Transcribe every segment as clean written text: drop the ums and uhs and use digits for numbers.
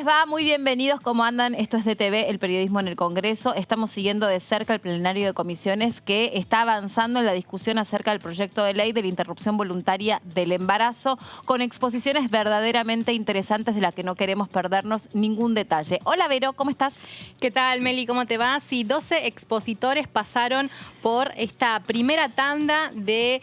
va? Muy bienvenidos. ¿Cómo andan? Esto es DTV, el periodismo en el Congreso. Estamos siguiendo de cerca el plenario de comisiones que está avanzando en la discusión acerca del proyecto de ley de la interrupción voluntaria del embarazo, con exposiciones verdaderamente interesantes de las que no queremos perdernos ningún detalle. Hola, Vero, ¿cómo estás? ¿Qué tal, Meli? ¿Cómo te va? Sí, 12 expositores pasaron por esta primera tanda de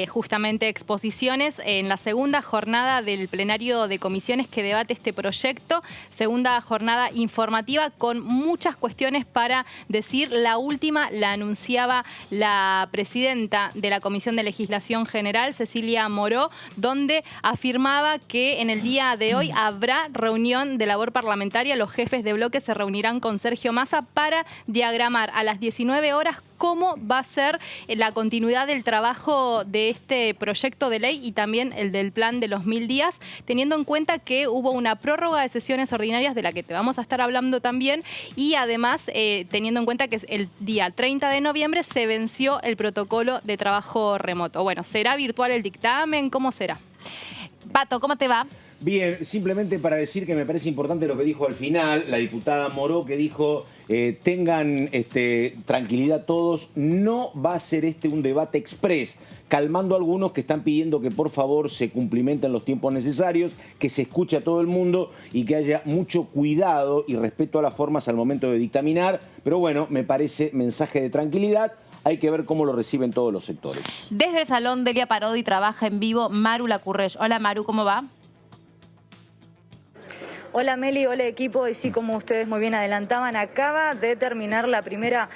justamente exposiciones en la segunda jornada del plenario de comisiones que debate este proyecto. Segunda jornada informativa con muchas cuestiones para decir. La última la anunciaba la presidenta de la Comisión de Legislación General, Cecilia Moró, donde afirmaba que en el día de hoy habrá reunión de labor parlamentaria. Los jefes de bloque se reunirán con Sergio Massa para diagramar a las 19 horas cómo va a ser la continuidad del trabajo de este proyecto de ley y también el del plan de los 1000 días, teniendo en cuenta que hubo una prórroga de sesiones ordinarias de la que te vamos a estar hablando también, y además teniendo en cuenta que el día 30 de noviembre se venció el protocolo de trabajo remoto. Bueno, ¿será virtual el dictamen? ¿Cómo será? Pato, ¿cómo te va? Bien, simplemente para decir que me parece importante lo que dijo al final la diputada Moró, que dijo, tengan tranquilidad todos, no va a ser un debate express, calmando a algunos que están pidiendo que por favor se cumplimenten los tiempos necesarios, que se escuche a todo el mundo y que haya mucho cuidado y respeto a las formas al momento de dictaminar. Pero bueno, me parece mensaje de tranquilidad. Hay que ver cómo lo reciben todos los sectores. Desde el Salón Delia Parodi trabaja en vivo Maru Lacurrech. Hola, Maru, ¿cómo va? Hola Meli, hola equipo, y sí, como ustedes muy bien adelantaban, acaba de terminar la primera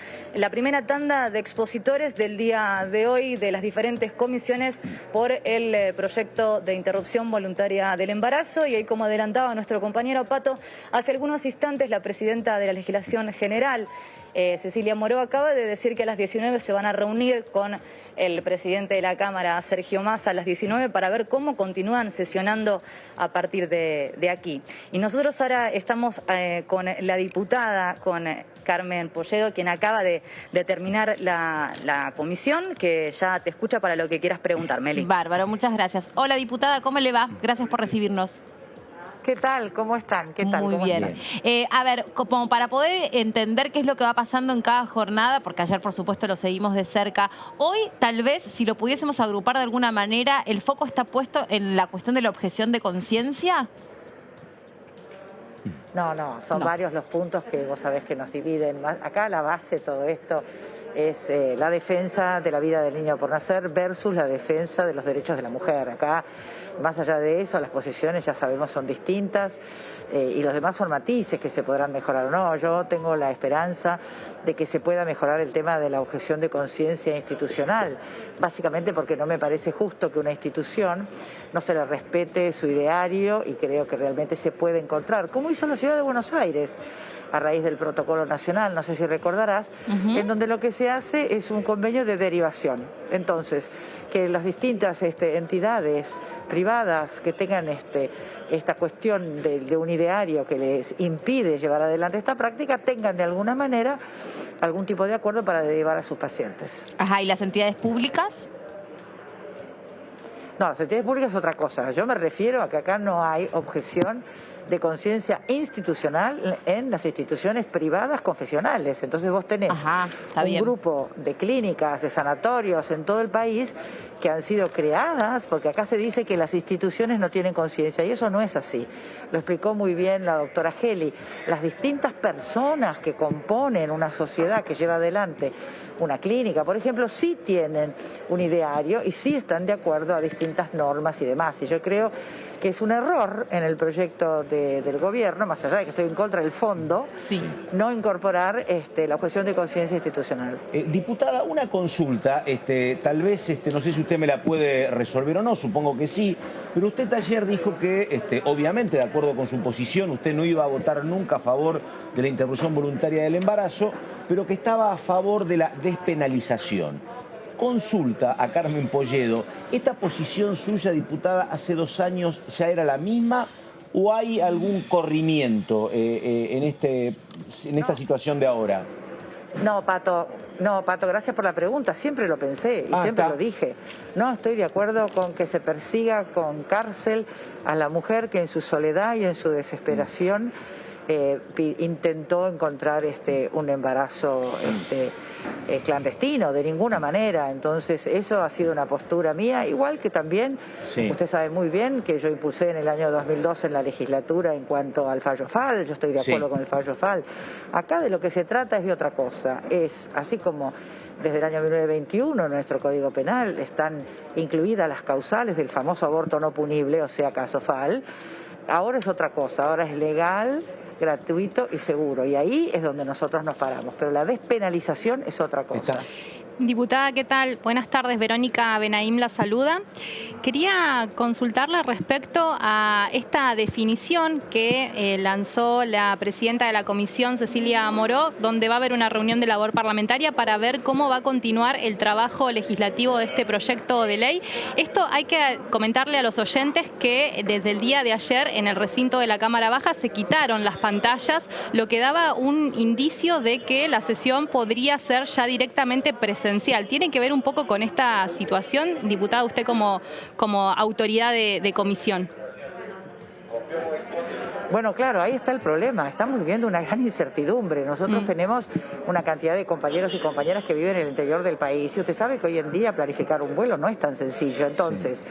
tanda de expositores del día de hoy de las diferentes comisiones por el proyecto de interrupción voluntaria del embarazo. Y ahí, como adelantaba nuestro compañero Pato, hace algunos instantes la presidenta de la Legislación General, Cecilia Moró, acaba de decir que a las 19 se van a reunir con el presidente de la Cámara, Sergio Massa, a las 19 para ver cómo continúan sesionando a partir de aquí. Y nosotros ahora estamos con la diputada, con Carmen Polledo, quien acaba de terminar la comisión, que ya te escucha para lo que quieras preguntar, Meli. Bárbaro, muchas gracias. Hola, diputada, ¿cómo le va? Gracias por recibirnos. ¿Qué tal? ¿Cómo están? ¿Qué tal? Muy bien. A ver, como para poder entender qué es lo que va pasando en cada jornada, porque ayer, por supuesto, lo seguimos de cerca, hoy, tal vez, si lo pudiésemos agrupar de alguna manera, ¿el foco está puesto en la cuestión de la objeción de conciencia? No, son varios los puntos que vos sabés que nos dividen. Acá la base de todo esto es la defensa de la vida del niño por nacer versus la defensa de los derechos de la mujer. Acá, más allá de eso, las posiciones ya sabemos son distintas y los demás son matices que se podrán mejorar o no. Yo tengo la esperanza de que se pueda mejorar el tema de la objeción de conciencia institucional, básicamente porque no me parece justo que una institución no se le respete su ideario, y creo que realmente se puede encontrar, como hizo la Ciudad de Buenos Aires, a raíz del protocolo nacional, no sé si recordarás, en donde lo que se hace es un convenio de derivación. Entonces, que las distintas entidades privadas que tengan esta cuestión de un ideario que les impide llevar adelante esta práctica, tengan de alguna manera algún tipo de acuerdo para derivar a sus pacientes. Ajá, ¿y las entidades públicas? No, las entidades públicas es otra cosa. Yo me refiero a que acá no hay objeción de conciencia institucional en las instituciones privadas confesionales. Entonces vos tenés un grupo de clínicas, de sanatorios en todo el país que han sido creadas, porque acá se dice que las instituciones no tienen conciencia, y eso no es así. Lo explicó muy bien la doctora Geli. Las distintas personas que componen una sociedad que lleva adelante una clínica, por ejemplo, sí tienen un ideario y sí están de acuerdo a distintas normas y demás. Y yo creo que es un error en el proyecto del gobierno, más allá de que estoy en contra del fondo, no incorporar la objeción de conciencia institucional. Diputada, una consulta, tal vez, no sé si usted me la puede resolver o no, supongo que sí, pero usted ayer dijo que, obviamente, de acuerdo con su posición, usted no iba a votar nunca a favor de la interrupción voluntaria del embarazo, pero que estaba a favor de la despenalización. Consulta a Carmen Polledo, ¿esta posición suya, diputada, hace 2 años ya era la misma o hay algún corrimiento en esta situación de ahora? No, Pato, No, Pato, gracias por la pregunta. Siempre lo pensé y siempre lo dije. No estoy de acuerdo con que se persiga con cárcel a la mujer que en su soledad y en su desesperación intentó encontrar un embarazo clandestino, de ninguna manera. Entonces, eso ha sido una postura mía, igual que también, usted sabe muy bien que yo impulsé en el año 2002 en la legislatura en cuanto al fallo FAL, yo estoy de acuerdo con el fallo FAL. Acá de lo que se trata es de otra cosa, es así como desde el año 1921 en nuestro Código Penal están incluidas las causales del famoso aborto no punible, o sea, caso FAL, ahora es otra cosa, ahora es legal, gratuito y seguro. Y ahí es donde nosotros nos paramos. Pero la despenalización es otra cosa. Diputada, ¿qué tal? Buenas tardes, Verónica Benaim la saluda. Quería consultarle respecto a esta definición que lanzó la presidenta de la comisión, Cecilia Moró, donde va a haber una reunión de labor parlamentaria para ver cómo va a continuar el trabajo legislativo de este proyecto de ley. Esto hay que comentarle a los oyentes que desde el día de ayer en el recinto de la Cámara Baja se quitaron las pantallas, lo que daba un indicio de que la sesión podría ser ya directamente presencial. ¿Tiene que ver un poco con esta situación, diputada, usted como autoridad de comisión? Bueno, claro, ahí está el problema. Estamos viviendo una gran incertidumbre. Nosotros tenemos una cantidad de compañeros y compañeras que viven en el interior del país y usted sabe que hoy en día planificar un vuelo no es tan sencillo. Entonces,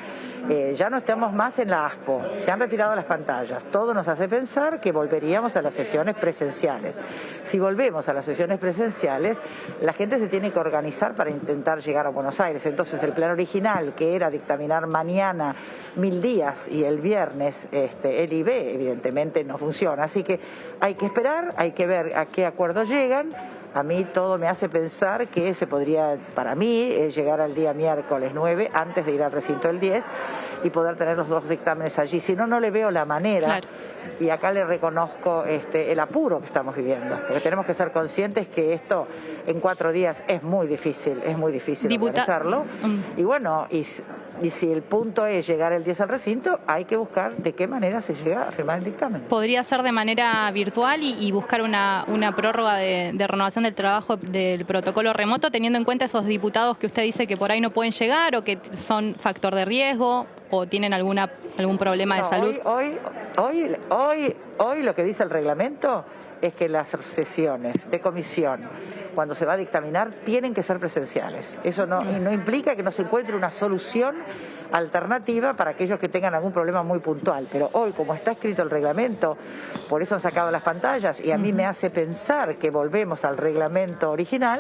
ya no estamos más en la ASPO, se han retirado las pantallas. Todo nos hace pensar que volveríamos a las sesiones presenciales. Si volvemos a las sesiones presenciales, la gente se tiene que organizar para intentar llegar a Buenos Aires. Entonces, el plan original, que era dictaminar mañana 1000 días y el viernes el IB, evidentemente no funciona. Así que hay que esperar, hay que ver a qué acuerdos llegan. A mí todo me hace pensar que se podría, para mí, llegar al día miércoles 9 antes de ir al recinto el 10 y poder tener los dos dictámenes allí. Si no, no le veo la manera. Claro. Y acá le reconozco el apuro que estamos viviendo, porque tenemos que ser conscientes que esto en 4 días es muy difícil organizarlo. Y bueno, y si el punto es llegar el 10 al recinto, hay que buscar de qué manera se llega a firmar el dictamen. ¿Podría ser de manera virtual y buscar una prórroga de renovación del trabajo del protocolo remoto, teniendo en cuenta esos diputados que usted dice que por ahí no pueden llegar o que son factor de riesgo o tienen algún problema de salud? Hoy lo que dice el reglamento es que las sesiones de comisión, cuando se va a dictaminar, tienen que ser presenciales. Eso no implica que no se encuentre una solución alternativa para aquellos que tengan algún problema muy puntual. Pero hoy, como está escrito el reglamento, por eso han sacado las pantallas y a mí me hace pensar que volvemos al reglamento original,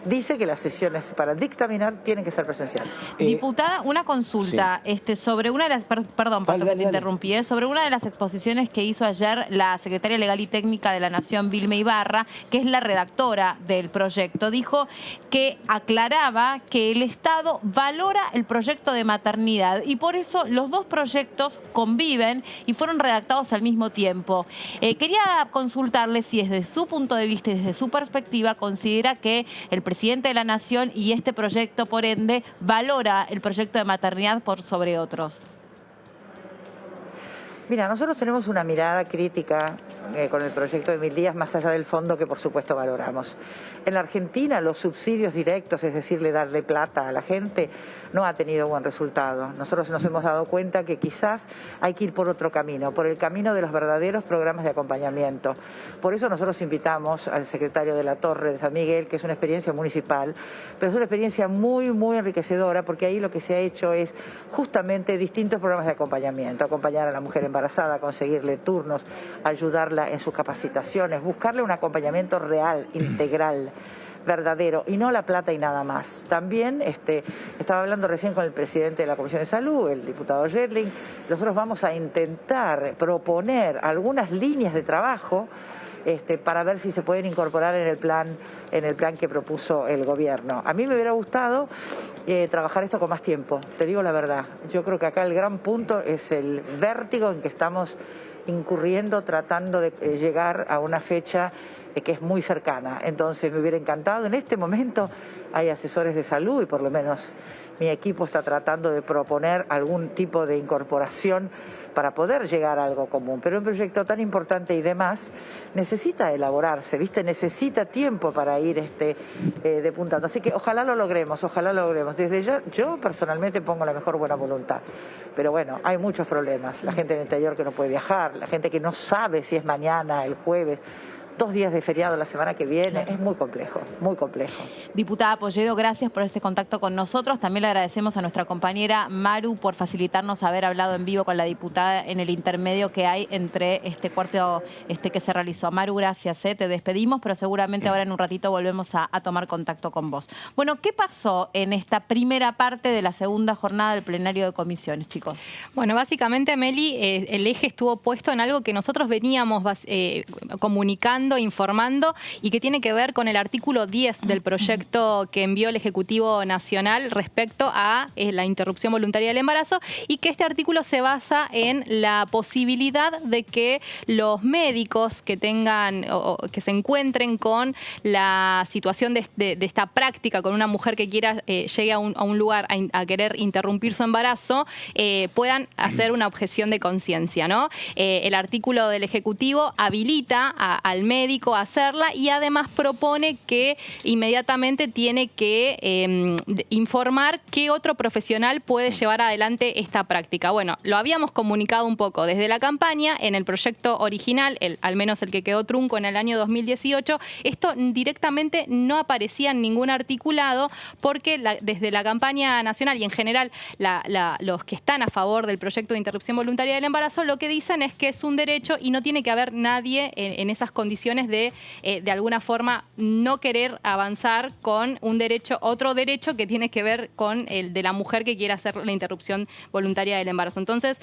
dice que las sesiones para dictaminar tienen que ser presenciales. Diputada, una consulta sobre una de las, perdón, Pato, que te interrumpí, sobre una de las exposiciones que hizo ayer la secretaria legal y técnica de la Nación, Vilma Ibarra, que es la redactora del proyecto, dijo que aclaraba que el Estado valora el proyecto de maternidad y por eso los dos proyectos conviven y fueron redactados al mismo tiempo. Quería consultarle si desde su punto de vista y desde su perspectiva considera que el presidente de la Nación y este proyecto, por ende, valora el proyecto de maternidad por sobre otros. Mira, nosotros tenemos una mirada crítica con el proyecto de 1000 días, más allá del fondo que por supuesto valoramos. En la Argentina los subsidios directos, es decir, darle plata a la gente, no ha tenido buen resultado. Nosotros nos hemos dado cuenta que quizás hay que ir por otro camino, por el camino de los verdaderos programas de acompañamiento. Por eso nosotros invitamos al secretario de la Torre de San Miguel, que es una experiencia municipal, pero es una experiencia muy, muy enriquecedora, porque ahí lo que se ha hecho es justamente distintos programas de acompañamiento, acompañar a la mujer embarazada, conseguirle turnos, ayudarla en sus capacitaciones, buscarle un acompañamiento real, integral, verdadero, y no la plata y nada más. También estaba hablando recién con el presidente de la Comisión de Salud, el diputado Yerling. Nosotros vamos a intentar proponer algunas líneas de trabajo para ver si se pueden incorporar en el plan que propuso el gobierno. A mí me hubiera gustado trabajar esto con más tiempo, te digo la verdad. Yo creo que acá el gran punto es el vértigo en que estamos incurriendo, tratando de llegar a una fecha que es muy cercana. Entonces me hubiera encantado. En este momento hay asesores de salud y por lo menos mi equipo está tratando de proponer algún tipo de incorporación para poder llegar a algo común. Pero un proyecto tan importante y demás necesita elaborarse, ¿viste? Necesita tiempo para ir depuntando. Así que ojalá lo logremos, ojalá lo logremos. Desde ya, yo personalmente pongo la mejor buena voluntad. Pero bueno, hay muchos problemas. La gente en el interior que no puede viajar, la gente que no sabe si es mañana, el jueves, 2 días de feriado la semana que viene, claro. Es muy complejo, muy complejo. Diputada Polledo, gracias por este contacto con nosotros. También le agradecemos a nuestra compañera Maru por facilitarnos haber hablado en vivo con la diputada en el intermedio que hay entre este cuarto que se realizó. Maru, gracias, te despedimos, pero seguramente ahora en un ratito volvemos a tomar contacto con vos. Bueno, ¿qué pasó en esta primera parte de la segunda jornada del plenario de comisiones, chicos? Bueno, básicamente, Meli, el eje estuvo puesto en algo que nosotros veníamos comunicando, informando y que tiene que ver con el artículo 10 del proyecto que envió el Ejecutivo Nacional respecto a la interrupción voluntaria del embarazo, y que este artículo se basa en la posibilidad de que los médicos que tengan o que se encuentren con la situación de esta práctica con una mujer que quiera llegue a un lugar a querer interrumpir su embarazo, puedan hacer una objeción de conciencia, ¿no? El artículo del Ejecutivo habilita al médico a hacerla y además propone que inmediatamente tiene que informar qué otro profesional puede llevar adelante esta práctica. Bueno, lo habíamos comunicado un poco desde la campaña. En el proyecto original, al menos el que quedó trunco en el año 2018, esto directamente no aparecía en ningún articulado, porque desde la campaña nacional y en general los que están a favor del proyecto de interrupción voluntaria del embarazo lo que dicen es que es un derecho y no tiene que haber nadie en esas condiciones de alguna forma no querer avanzar con un derecho, otro derecho que tiene que ver con el de la mujer que quiera hacer la interrupción voluntaria del embarazo. Entonces,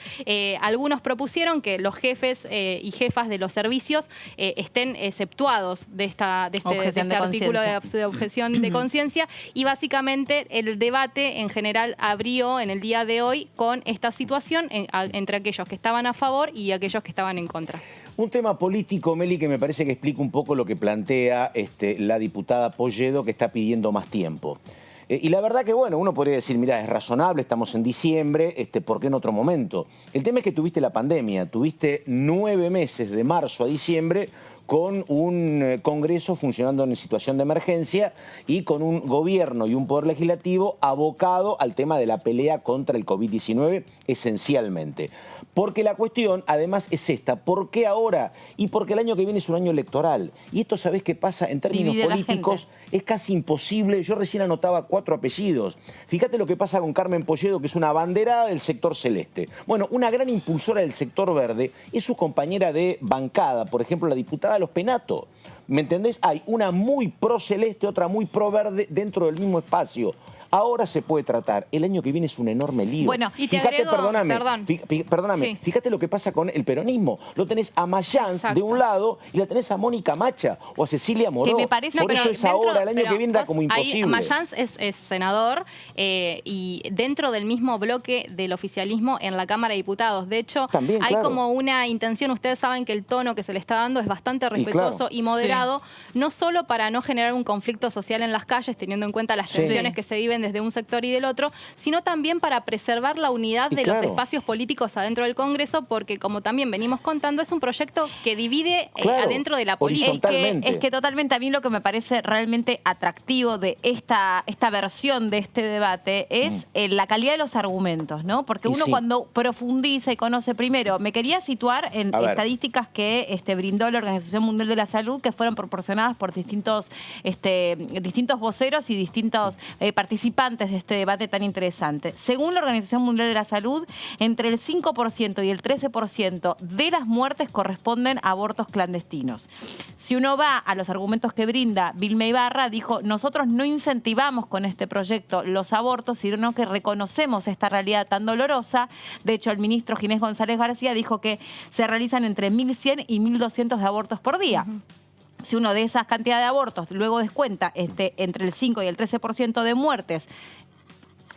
algunos propusieron que los jefes y jefas de los servicios estén exceptuados de este artículo de objeción de conciencia, y básicamente el debate en general abrió en el día de hoy con esta situación entre aquellos que estaban a favor y aquellos que estaban en contra. Un tema político, Meli, que me parece que explica un poco lo que plantea la diputada Polledo, que está pidiendo más tiempo. Y la verdad que, bueno, uno podría decir, mira, es razonable, estamos en diciembre, ¿por qué en otro momento? El tema es que tuviste la pandemia, tuviste 9 meses de marzo a diciembre con un Congreso funcionando en situación de emergencia y con un gobierno y un poder legislativo abocado al tema de la pelea contra el COVID-19 esencialmente. Porque la cuestión, además, es esta. ¿Por qué ahora? Y porque el año que viene es un año electoral. Y esto, ¿sabés qué pasa? En términos políticos es casi imposible. Yo recién anotaba 4 apellidos. Fíjate lo que pasa con Carmen Polledo, que es una abanderada del sector celeste. Bueno, una gran impulsora del sector verde es su compañera de bancada, por ejemplo, la diputada Los Penato. ¿Me entendés? Hay una muy pro celeste, otra muy pro verde dentro del mismo espacio. Ahora se puede tratar. El año que viene es un enorme lío. Bueno, y fíjate, perdóname, sí. Fíjate lo que pasa con el peronismo. Lo tenés a Mayans de un lado y la tenés a Mónica Macha o a Cecilia Moró. Que me parece, por eso es ahora, el año que viene era como imposible. Mayans es senador y dentro del mismo bloque del oficialismo en la Cámara de Diputados. De hecho, también, hay como una intención, ustedes saben que el tono que se le está dando es bastante respetuoso y moderado, no solo para no generar un conflicto social en las calles, teniendo en cuenta las tensiones que se viven desde un sector y del otro, sino también para preservar la unidad de los espacios políticos adentro del Congreso, porque como también venimos contando, es un proyecto que divide adentro de la política. Es que totalmente, a mí lo que me parece realmente atractivo de esta versión de este debate es la calidad de los argumentos, ¿no? Porque uno cuando profundiza y conoce primero, me quería situar en estadísticas que brindó la Organización Mundial de la Salud, que fueron proporcionadas por distintos voceros y distintos participantes de este debate tan interesante. Según la Organización Mundial de la Salud, entre el 5% y el 13% de las muertes corresponden a abortos clandestinos. Si uno va a los argumentos que brinda Vilma Ibarra, dijo, nosotros no incentivamos con este proyecto los abortos, sino que reconocemos esta realidad tan dolorosa. De hecho, el ministro Ginés González García dijo que se realizan entre 1.100 y 1.200 de abortos por día. Si uno de esas cantidades de abortos luego descuenta entre el 5 y el 13% de muertes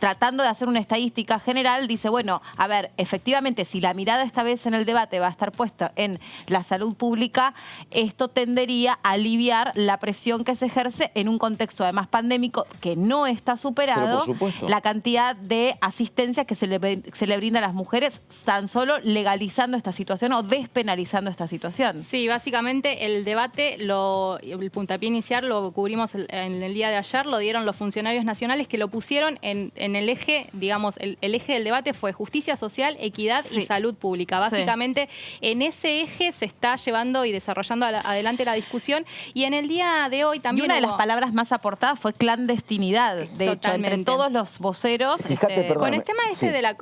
tratando de hacer una estadística general, dice, bueno, a ver, efectivamente, si la mirada esta vez en el debate va a estar puesta en la salud pública, esto tendería a aliviar la presión que se ejerce en un contexto además pandémico que no está superado, la cantidad de asistencia que se le brinda a las mujeres tan solo legalizando esta situación o despenalizando esta situación. Sí, básicamente el debate, el puntapié inicial lo cubrimos en el día de ayer, lo dieron los funcionarios nacionales que lo pusieron en el eje, digamos, el eje del debate fue justicia social, equidad y salud pública. Básicamente en ese eje se está llevando y desarrollando adelante la discusión y en el día de hoy también y una de las palabras más aportadas fue clandestinidad, de hecho, entre todos los voceros. Fíjate, con el tema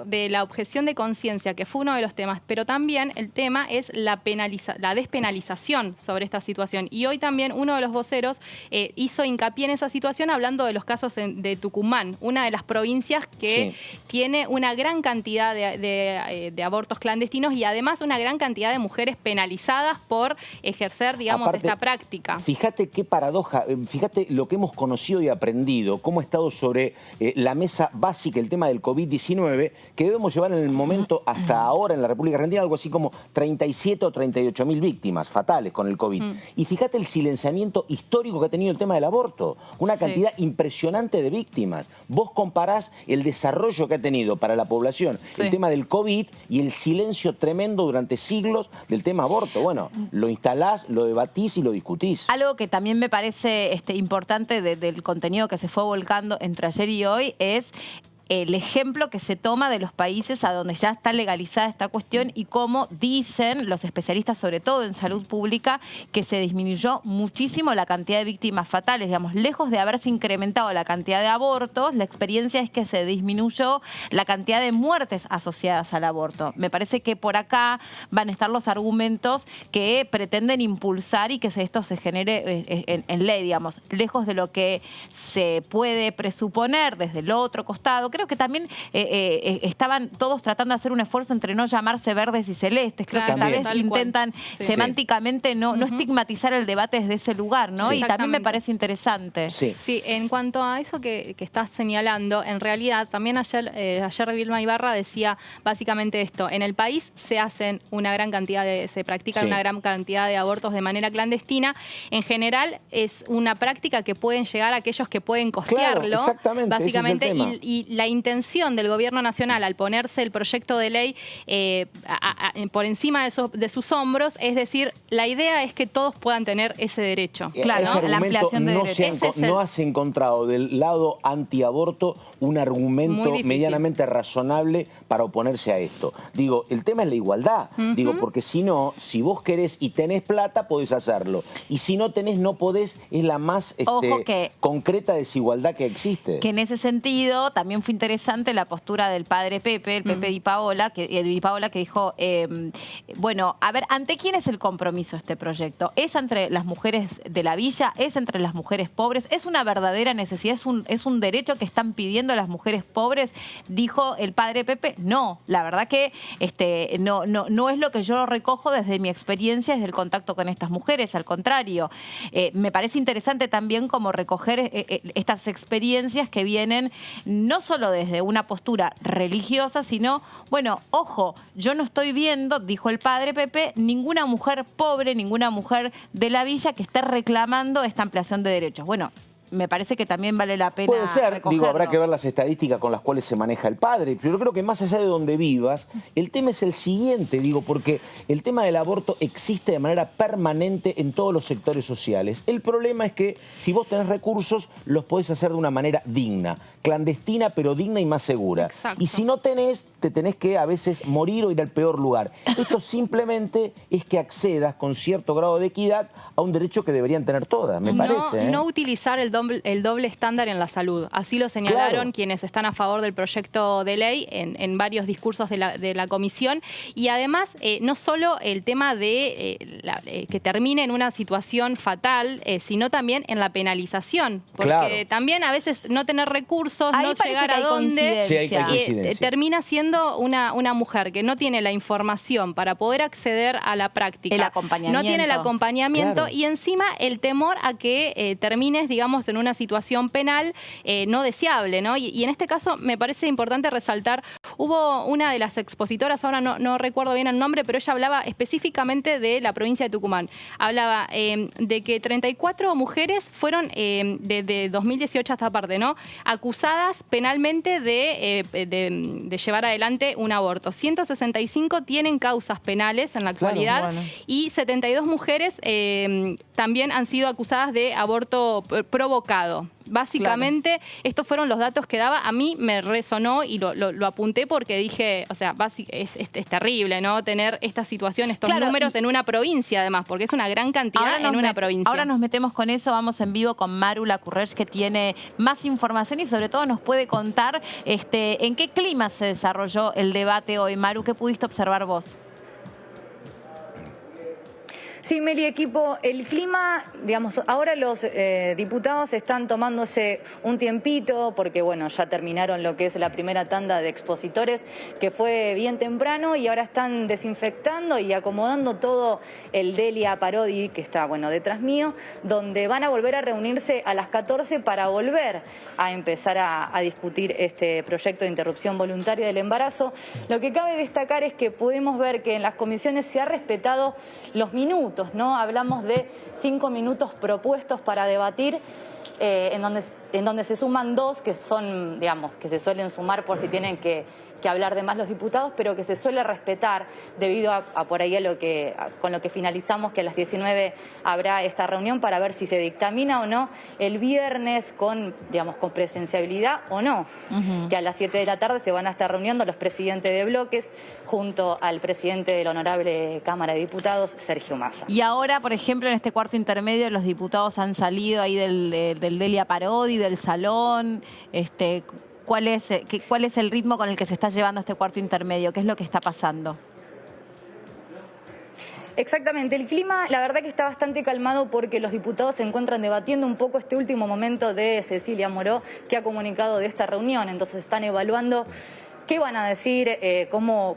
de la objeción de conciencia, que fue uno de los temas, pero también el tema es la despenalización sobre esta situación. Y hoy también uno de los voceros hizo hincapié en esa situación hablando de los casos de Tucumán, una de las provincias que tiene una gran cantidad de abortos clandestinos y además una gran cantidad de mujeres penalizadas por ejercer, digamos, aparte, esta práctica. Fíjate qué paradoja, fíjate lo que hemos conocido y aprendido, cómo ha estado sobre la mesa básica el tema del COVID-19, que debemos llevar en el momento hasta ahora en la República Argentina algo así como 37 o 38 mil víctimas fatales con el COVID. Y fíjate el silenciamiento histórico que ha tenido el tema del aborto, una cantidad impresionante de víctimas. Vos comparás el desarrollo que ha tenido para la población el tema del COVID y el silencio tremendo durante siglos del tema aborto. Bueno, lo instalás, lo debatís y lo discutís. Algo que también me parece importante del contenido que se fue volcando entre ayer y hoy es el ejemplo que se toma de los países a donde ya está legalizada esta cuestión y cómo dicen los especialistas, sobre todo en salud pública, que se disminuyó muchísimo la cantidad de víctimas fatales. Digamos, lejos de haberse incrementado la cantidad de abortos, la experiencia es que se disminuyó la cantidad de muertes asociadas al aborto. Me parece que por acá van a estar los argumentos que pretenden impulsar y que esto se genere en ley, digamos, lejos de lo que se puede presuponer desde el otro costado. Creo que también estaban todos tratando de hacer un esfuerzo entre no llamarse verdes y celestes. Creo que tal vez intentan semánticamente no estigmatizar el debate desde ese lugar, ¿no? Y también me parece interesante. Sí, en cuanto a eso que estás señalando, en realidad también ayer Vilma Ibarra decía básicamente esto. En el país se hacen una gran cantidad se practican una gran cantidad de abortos de manera clandestina. En general es una práctica que pueden llegar a aquellos que pueden costearlo. Claro, exactamente, básicamente, ese es el tema. Y la intención del gobierno nacional al ponerse el proyecto de ley por encima de sus hombros, es decir, la idea es que todos puedan tener ese derecho. Claro, la ampliación de derechos. No has encontrado del lado antiaborto un argumento medianamente razonable para oponerse a esto. Digo, el tema es la igualdad. Digo, porque si no, si vos querés y tenés plata, podés hacerlo. Y si no tenés, no podés, es la más concreta desigualdad que existe. Que en ese sentido también fue interesante la postura del padre Pepe, el Pepe Di Paola, que dijo, bueno, a ver, ¿ante quién es el compromiso este proyecto? ¿Es entre las mujeres de la villa? ¿Es entre las mujeres pobres? ¿Es una verdadera necesidad? ¿Es un derecho que están pidiendo las mujeres pobres? Dijo el padre Pepe, no, la verdad que no es lo que yo recojo desde mi experiencia, desde el contacto con estas mujeres, al contrario. Me parece interesante también como recoger estas experiencias que vienen no solo desde una postura religiosa, sino, bueno, ojo, yo no estoy viendo, dijo el padre Pepe, ninguna mujer pobre, ninguna mujer de la villa que esté reclamando esta ampliación de derechos. Bueno, me parece que también vale la pena Puede ser, recogerlo. digo, habrá que ver las estadísticas con las cuales se maneja el padre. Pero yo creo que más allá de donde vivas, el tema es el siguiente, digo, porque el tema del aborto existe de manera permanente en todos los sectores sociales. El problema es que si vos tenés recursos, los podés hacer de una manera digna, clandestina, pero digna y más segura. Exacto. Y si no tenés, te tenés que a veces morir o ir al peor lugar. Esto simplemente es que accedas con cierto grado de equidad a un derecho que deberían tener todas, me parece. No utilizar el doble estándar en la salud. Así lo señalaron quienes están a favor del proyecto de ley en varios discursos de la comisión. Y además, no solo el tema de que termine en una situación fatal, sino también en la penalización. Porque también a veces no tener recursos, ahí no llegar a donde termina siendo una mujer que no tiene la información para poder acceder a la práctica. El acompañamiento. No tiene el acompañamiento y encima el temor a que termines, digamos, en una situación penal no deseable, ¿no? Y en este caso me parece importante resaltar, hubo una de las expositoras, ahora no recuerdo bien el nombre, pero ella hablaba específicamente de la provincia de Tucumán. Hablaba de que 34 mujeres fueron de 2018 hasta aparte, ¿no?, acusadas penalmente de llevar adelante un aborto. 165 tienen causas penales en la actualidad, y 72 mujeres también han sido acusadas de aborto provocado. Básicamente, estos fueron los datos que daba. A mí me resonó y lo apunté porque dije, o sea, es terrible, ¿no?, tener esta situación, estos números en una provincia, además, porque es una gran cantidad en una provincia. Ahora nos metemos con eso, vamos en vivo con Maru Lecurrech, que tiene más información y sobre todo nos puede contar en qué clima se desarrolló el debate hoy. Maru, ¿qué pudiste observar vos? Sí, Meli, equipo, el clima, digamos, ahora los diputados están tomándose un tiempito porque, bueno, ya terminaron lo que es la primera tanda de expositores, que fue bien temprano, y ahora están desinfectando y acomodando todo el Delia Parodi, que está, bueno, detrás mío, donde van a volver a reunirse a las 14 para volver a empezar a discutir este proyecto de interrupción voluntaria del embarazo. Lo que cabe destacar es que pudimos ver que en las comisiones se ha respetado los minutos, ¿no? Hablamos de 5 minutos propuestos para debatir, en donde se suman 2 que son, digamos, que se suelen sumar por si tienen que hablar de más los diputados, pero que se suele respetar debido a por ahí con lo que finalizamos, que a las 19 habrá esta reunión para ver si se dictamina o no el viernes con presenciabilidad o no. Que a las 7 de la tarde se van a estar reuniendo los presidentes de bloques junto al presidente de la Honorable Cámara de Diputados, Sergio Massa. Y ahora, por ejemplo, en este cuarto intermedio, los diputados han salido ahí del Delia Parodi, del salón. ¿Cuál es el ritmo con el que se está llevando este cuarto intermedio? ¿Qué es lo que está pasando? Exactamente, el clima la verdad que está bastante calmado porque los diputados se encuentran debatiendo un poco este último momento de Cecilia Moró, que ha comunicado de esta reunión. Entonces están evaluando qué van a decir, cómo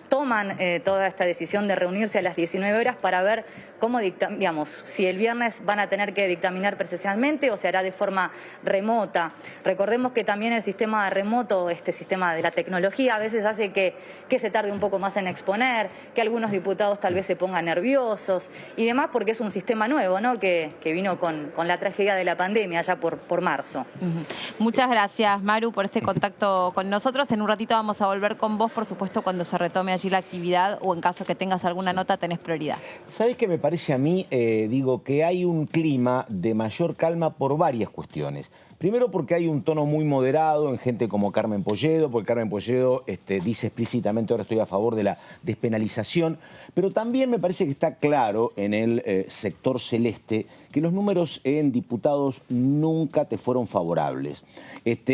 toman toda esta decisión de reunirse a las 19 horas para ver cómo si el viernes van a tener que dictaminar presencialmente o se hará de forma remota. Recordemos que también el sistema remoto, este sistema de la tecnología, a veces hace que se tarde un poco más en exponer, que algunos diputados tal vez se pongan nerviosos y demás, porque es un sistema nuevo, ¿no?, que vino con la tragedia de la pandemia allá por marzo. Muchas gracias, Maru, por este contacto con nosotros. En un ratito vamos a volver con vos, por supuesto, cuando se retome allí la actividad, o en caso que tengas alguna nota, tenés prioridad. ¿Sabés qué me parece a mí? Digo que hay un clima de mayor calma por varias cuestiones. Primero porque hay un tono muy moderado en gente como Carmen Polledo, porque Carmen Polledo dice explícitamente ahora estoy a favor de la despenalización, pero también me parece que está claro en el sector celeste que los números en diputados nunca te fueron favorables.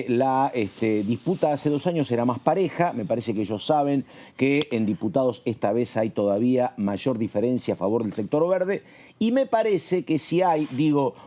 La disputa hace 2 años era más pareja, me parece que ellos saben que en diputados esta vez hay todavía mayor diferencia a favor del sector verde, y me parece que si hay,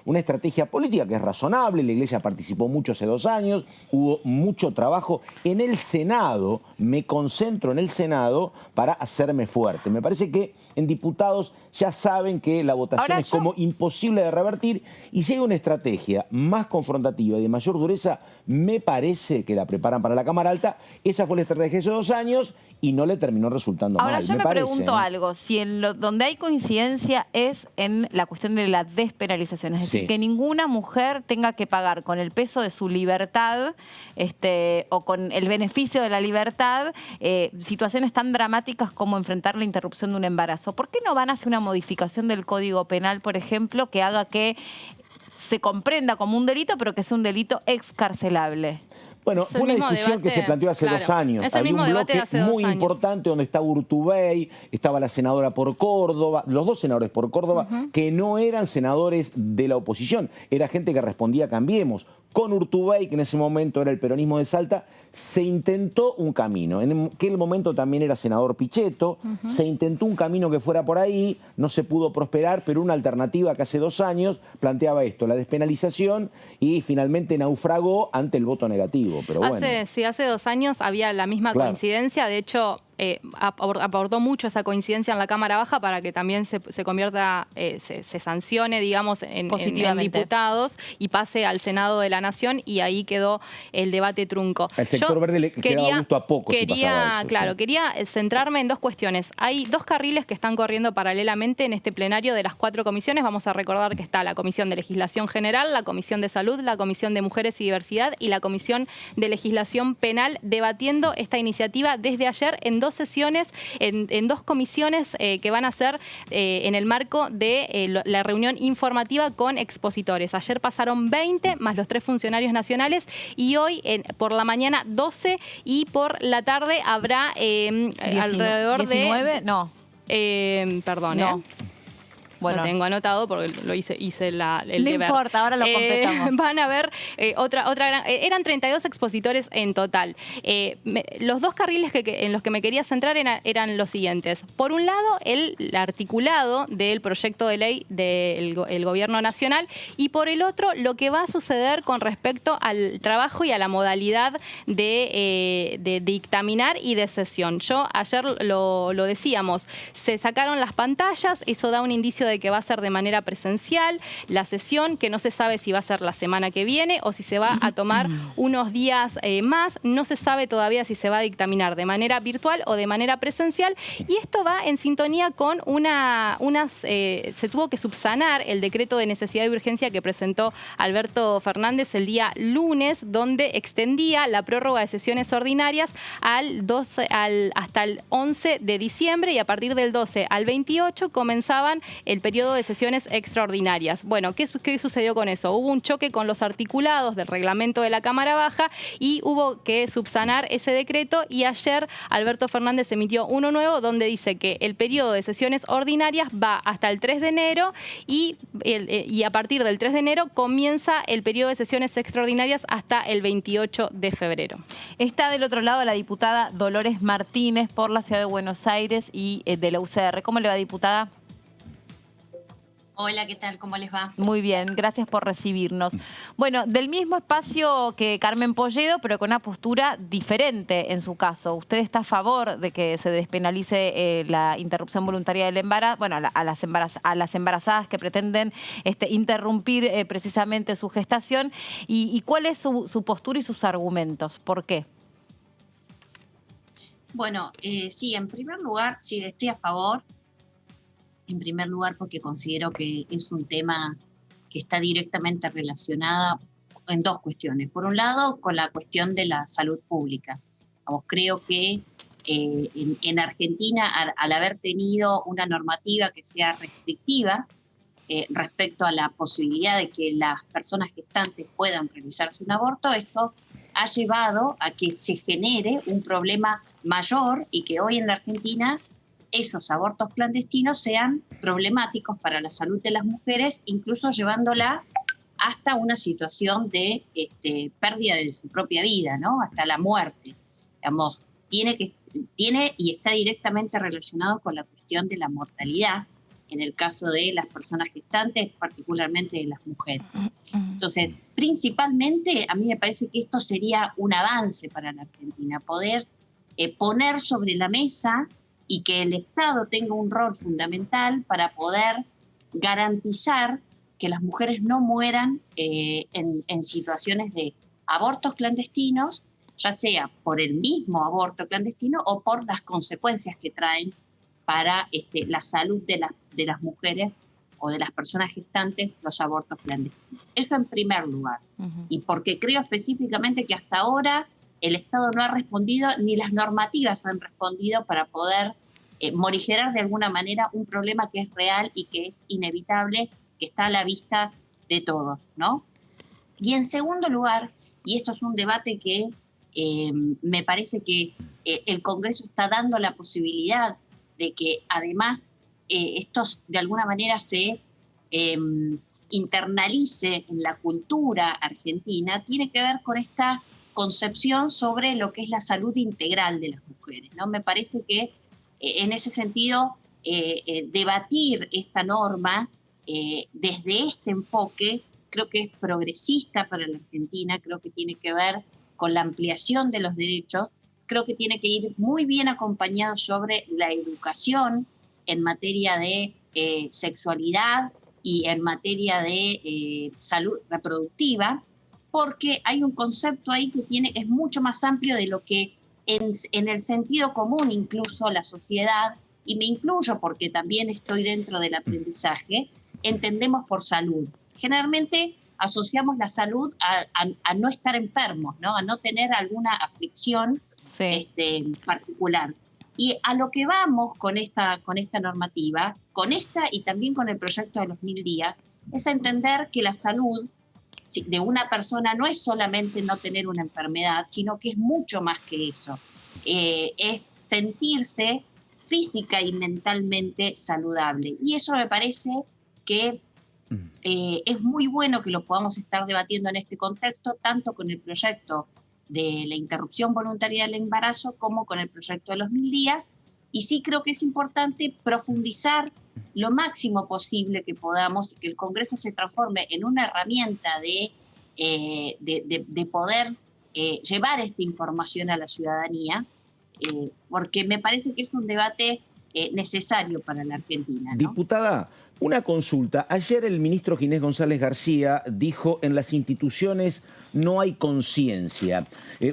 una estrategia política que es razonable, la Iglesia participó mucho hace 2 años, hubo mucho trabajo en el Senado, me concentro en el Senado para hacerme fuerte. Me parece que en diputados ya saben que la votación es como imposible de revertir, y si hay una estrategia más confrontativa y de mayor dureza, me parece que la preparan para la Cámara Alta. Esa fue la estrategia de hace 2 años y no le terminó resultando mal. Ahora yo me pregunto algo, si donde hay coincidencia es en la cuestión de la despenalización, es decir, que ninguna mujer tenga que pagar con el peso de su libertad o con el beneficio de la libertad situaciones tan dramáticas como enfrentar la interrupción de un embarazo. ¿Por qué no van a hacer una modificación del Código Penal, por ejemplo, que haga que se comprenda como un delito, pero que sea un delito excarcelable? Bueno, fue una discusión que se planteó hace 2 años. Es el mismo debate de hace 2 años. Muy importante donde estaba Urtubey, estaba la senadora por Córdoba, los 2 senadores por Córdoba, que no eran senadores de la oposición, era gente que respondía a Cambiemos. Con Urtubey, que en ese momento era el peronismo de Salta, se intentó un camino. En aquel momento también era senador Pichetto, se intentó un camino que fuera por ahí, no se pudo prosperar, pero una alternativa que hace 2 años planteaba esto, la despenalización, y finalmente naufragó ante el voto negativo. Pero bueno. Hace 2 años había la misma coincidencia, de hecho aportó mucho esa coincidencia en la Cámara Baja para que también se convierta, se sancione, digamos, en diputados y pase al Senado de la Nación, y ahí quedó el debate trunco. El sector verde le quedaba gusto a poco si pasaba eso. Claro, sí. quería centrarme en dos cuestiones. Hay dos carriles que están corriendo paralelamente en este plenario de las 4 comisiones. Vamos a recordar que está la Comisión de Legislación General, la Comisión de Salud, la Comisión de Mujeres y Diversidad y la Comisión de Legislación Penal, debatiendo esta iniciativa desde ayer en 2 sesiones, en 2 comisiones que van a ser en el marco de la reunión informativa con expositores. Ayer pasaron 20 más los 3 funcionarios nacionales, y hoy por la mañana 12, y por la tarde habrá alrededor 19, no. Perdón, No. Bueno, lo tengo anotado porque lo hice el no deber. No importa, ahora lo completamos. Van a ver otra gran... eran 32 expositores en total. Los 2 carriles en los que me quería centrar eran los siguientes. Por un lado, el articulado del proyecto de ley del Gobierno Nacional, y por el otro, lo que va a suceder con respecto al trabajo y a la modalidad de dictaminar y de sesión. Ayer lo decíamos, se sacaron las pantallas, eso da un indicio de que va a ser de manera presencial. La sesión, que no se sabe si va a ser la semana que viene o si se va a tomar unos días más, no se sabe todavía si se va a dictaminar de manera virtual o de manera presencial, y esto va en sintonía con se tuvo que subsanar el decreto de necesidad y urgencia que presentó Alberto Fernández el día lunes, donde extendía la prórroga de sesiones ordinarias hasta el 11 de diciembre, y a partir del 12 al 28 comenzaban el periodo de sesiones extraordinarias. Bueno, ¿qué sucedió con eso? Hubo un choque con los articulados del reglamento de la Cámara Baja y hubo que subsanar ese decreto, y ayer Alberto Fernández emitió uno nuevo donde dice que el periodo de sesiones ordinarias va hasta el 3 de enero y a partir del 3 de enero comienza el periodo de sesiones extraordinarias hasta el 28 de febrero. Está del otro lado la diputada Dolores Martínez por la Ciudad de Buenos Aires y de la UCR. ¿Cómo le va, diputada? Hola, ¿qué tal? ¿Cómo les va? Muy bien, gracias por recibirnos. Bueno, del mismo espacio que Carmen Polledo, pero con una postura diferente en su caso. ¿Usted está a favor de que se despenalice la interrupción voluntaria del embarazo? Bueno, a las embarazadas que pretenden interrumpir precisamente su gestación. ¿Y cuál es su postura y sus argumentos? ¿Por qué? Bueno, sí, en primer lugar, sí, estoy a favor. En primer lugar, porque considero que es un tema que está directamente relacionado en 2 cuestiones. Por un lado, con la cuestión de la salud pública. Creo que en Argentina, al haber tenido una normativa que sea restrictiva respecto a la posibilidad de que las personas gestantes puedan realizarse un aborto, esto ha llevado a que se genere un problema mayor y que hoy en la Argentina esos abortos clandestinos sean problemáticos para la salud de las mujeres, incluso llevándola hasta una situación de pérdida de su propia vida, ¿no? Hasta la muerte. Digamos, tiene y está directamente relacionado con la cuestión de la mortalidad en el caso de las personas gestantes, particularmente de las mujeres. Entonces, principalmente, a mí me parece que esto sería un avance para la Argentina, poder poner sobre la mesa y que el Estado tenga un rol fundamental para poder garantizar que las mujeres no mueran en situaciones de abortos clandestinos, ya sea por el mismo aborto clandestino o por las consecuencias que traen para la salud de las mujeres o de las personas gestantes los abortos clandestinos. Eso en primer lugar. Y porque creo específicamente que hasta ahora el Estado no ha respondido, ni las normativas han respondido para poder morigerar de alguna manera un problema que es real y que es inevitable, que está a la vista de todos, ¿no? Y en segundo lugar, y esto es un debate que me parece que el Congreso está dando la posibilidad de que además esto de alguna manera se internalice en la cultura argentina, tiene que ver con esta concepción sobre lo que es la salud integral de las mujeres, ¿no? Me parece que en ese sentido debatir esta norma desde este enfoque creo que es progresista para la Argentina, creo que tiene que ver con la ampliación de los derechos, creo que tiene que ir muy bien acompañado sobre la educación en materia de sexualidad y en materia de salud reproductiva, porque hay un concepto ahí que es mucho más amplio de lo que en el sentido común incluso la sociedad, y me incluyo porque también estoy dentro del aprendizaje, entendemos por salud. Generalmente asociamos la salud a no estar enfermos, ¿no? A no tener alguna aflicción particular. Y a lo que vamos con esta normativa, con esta y también con el proyecto de los 1000 días, es a entender que la salud de una persona no es solamente no tener una enfermedad, sino que es mucho más que eso. Es sentirse física y mentalmente saludable. Y eso me parece que es muy bueno que lo podamos estar debatiendo en este contexto, tanto con el proyecto de la interrupción voluntaria del embarazo como con el proyecto de los 1000 días. Y sí creo que es importante profundizar lo máximo posible que podamos y que el Congreso se transforme en una herramienta de poder llevar esta información a la ciudadanía, porque me parece que es un debate necesario para la Argentina, ¿no? Diputada, una consulta. Ayer el ministro Ginés González García dijo: en las instituciones no hay conciencia.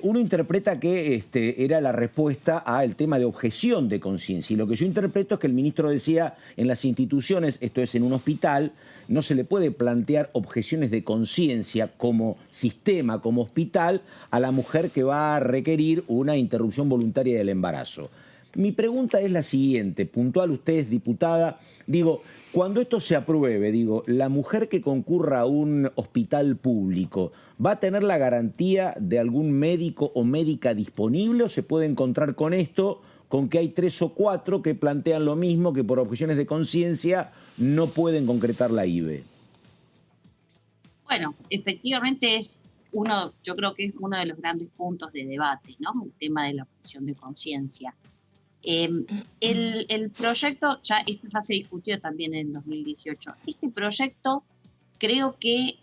Uno interpreta que era la respuesta al tema de objeción de conciencia. Y lo que yo interpreto es que el ministro decía: en las instituciones, esto es en un hospital, no se le puede plantear objeciones de conciencia como sistema, como hospital, a la mujer que va a requerir una interrupción voluntaria del embarazo. Mi pregunta es la siguiente, puntual usted es diputada, digo, cuando esto se apruebe, digo, la mujer que concurra a un hospital público, ¿va a tener la garantía de algún médico o médica disponible o se puede encontrar con esto, con que hay 3 o 4 que plantean lo mismo, que por objeciones de conciencia no pueden concretar la IVE? Bueno, efectivamente yo creo que es uno de los grandes puntos de debate, ¿no? El tema de la objeción de conciencia. El proyecto, esto ya se discutió también en 2018, este proyecto creo que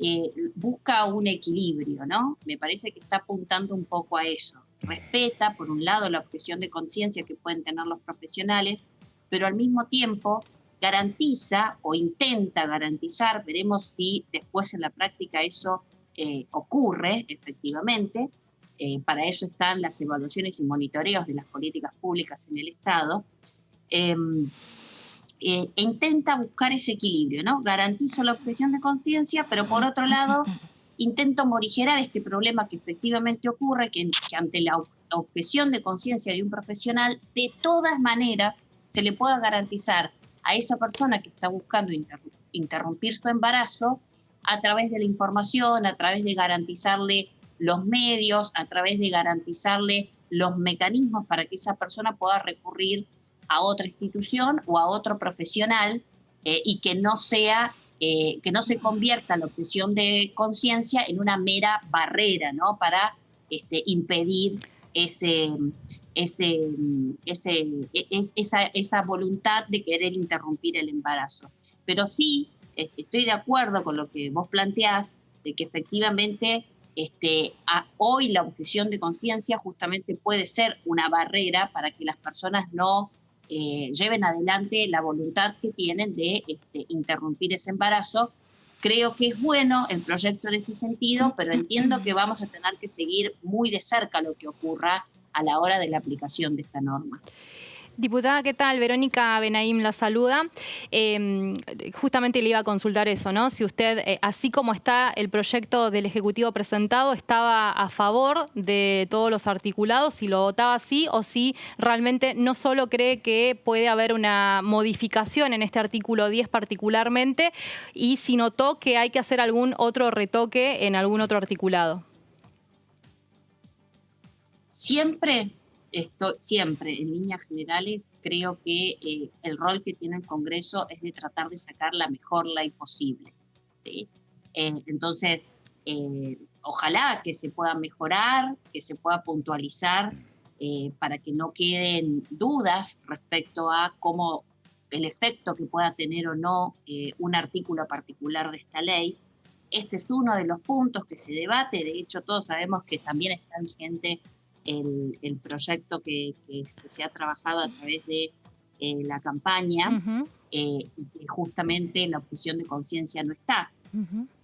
busca un equilibrio, ¿no? Me parece que está apuntando un poco a eso. Respeta, por un lado, la objeción de conciencia que pueden tener los profesionales, pero al mismo tiempo garantiza o intenta garantizar, veremos si después en la práctica eso ocurre efectivamente. Para eso están las evaluaciones y monitoreos de las políticas públicas en el Estado. Intenta buscar ese equilibrio, ¿no? Garantizo la objeción de conciencia, pero por otro lado intento morigerar este problema que efectivamente ocurre, que ante la objeción de conciencia de un profesional, de todas maneras se le pueda garantizar a esa persona que está buscando interrumpir su embarazo a través de la información, a través de garantizarle los medios, a través de garantizarle los mecanismos para que esa persona pueda recurrir a otra institución o a otro profesional y que no se convierta la objeción de conciencia en una mera barrera, ¿no? Para impedir esa voluntad de querer interrumpir el embarazo. Pero sí, estoy de acuerdo con lo que vos planteás, de que efectivamente hoy la objeción de conciencia justamente puede ser una barrera para que las personas no lleven adelante la voluntad que tienen de interrumpir ese embarazo. Creo que es bueno el proyecto en ese sentido, pero entiendo que vamos a tener que seguir muy de cerca lo que ocurra a la hora de la aplicación de esta norma. Diputada, ¿qué tal? Verónica Benaim la saluda. Justamente le iba a consultar eso, ¿no? Si usted, así como está el proyecto del Ejecutivo presentado, estaba a favor de todos los articulados, si lo votaba así, o si realmente no solo cree que puede haber una modificación en este artículo 10 particularmente, y si notó que hay que hacer algún otro retoque en algún otro articulado. Siempre, en líneas generales, creo que el rol que tiene el Congreso es de tratar de sacar la mejor ley posible, ¿sí? Entonces, ojalá que se pueda mejorar, que se pueda puntualizar para que no queden dudas respecto a cómo el efecto que pueda tener o no un artículo particular de esta ley. Este es uno de los puntos que se debate. De hecho, todos sabemos que también está vigente el proyecto que se ha trabajado a través de la campaña, y que justamente la objeción de conciencia no está,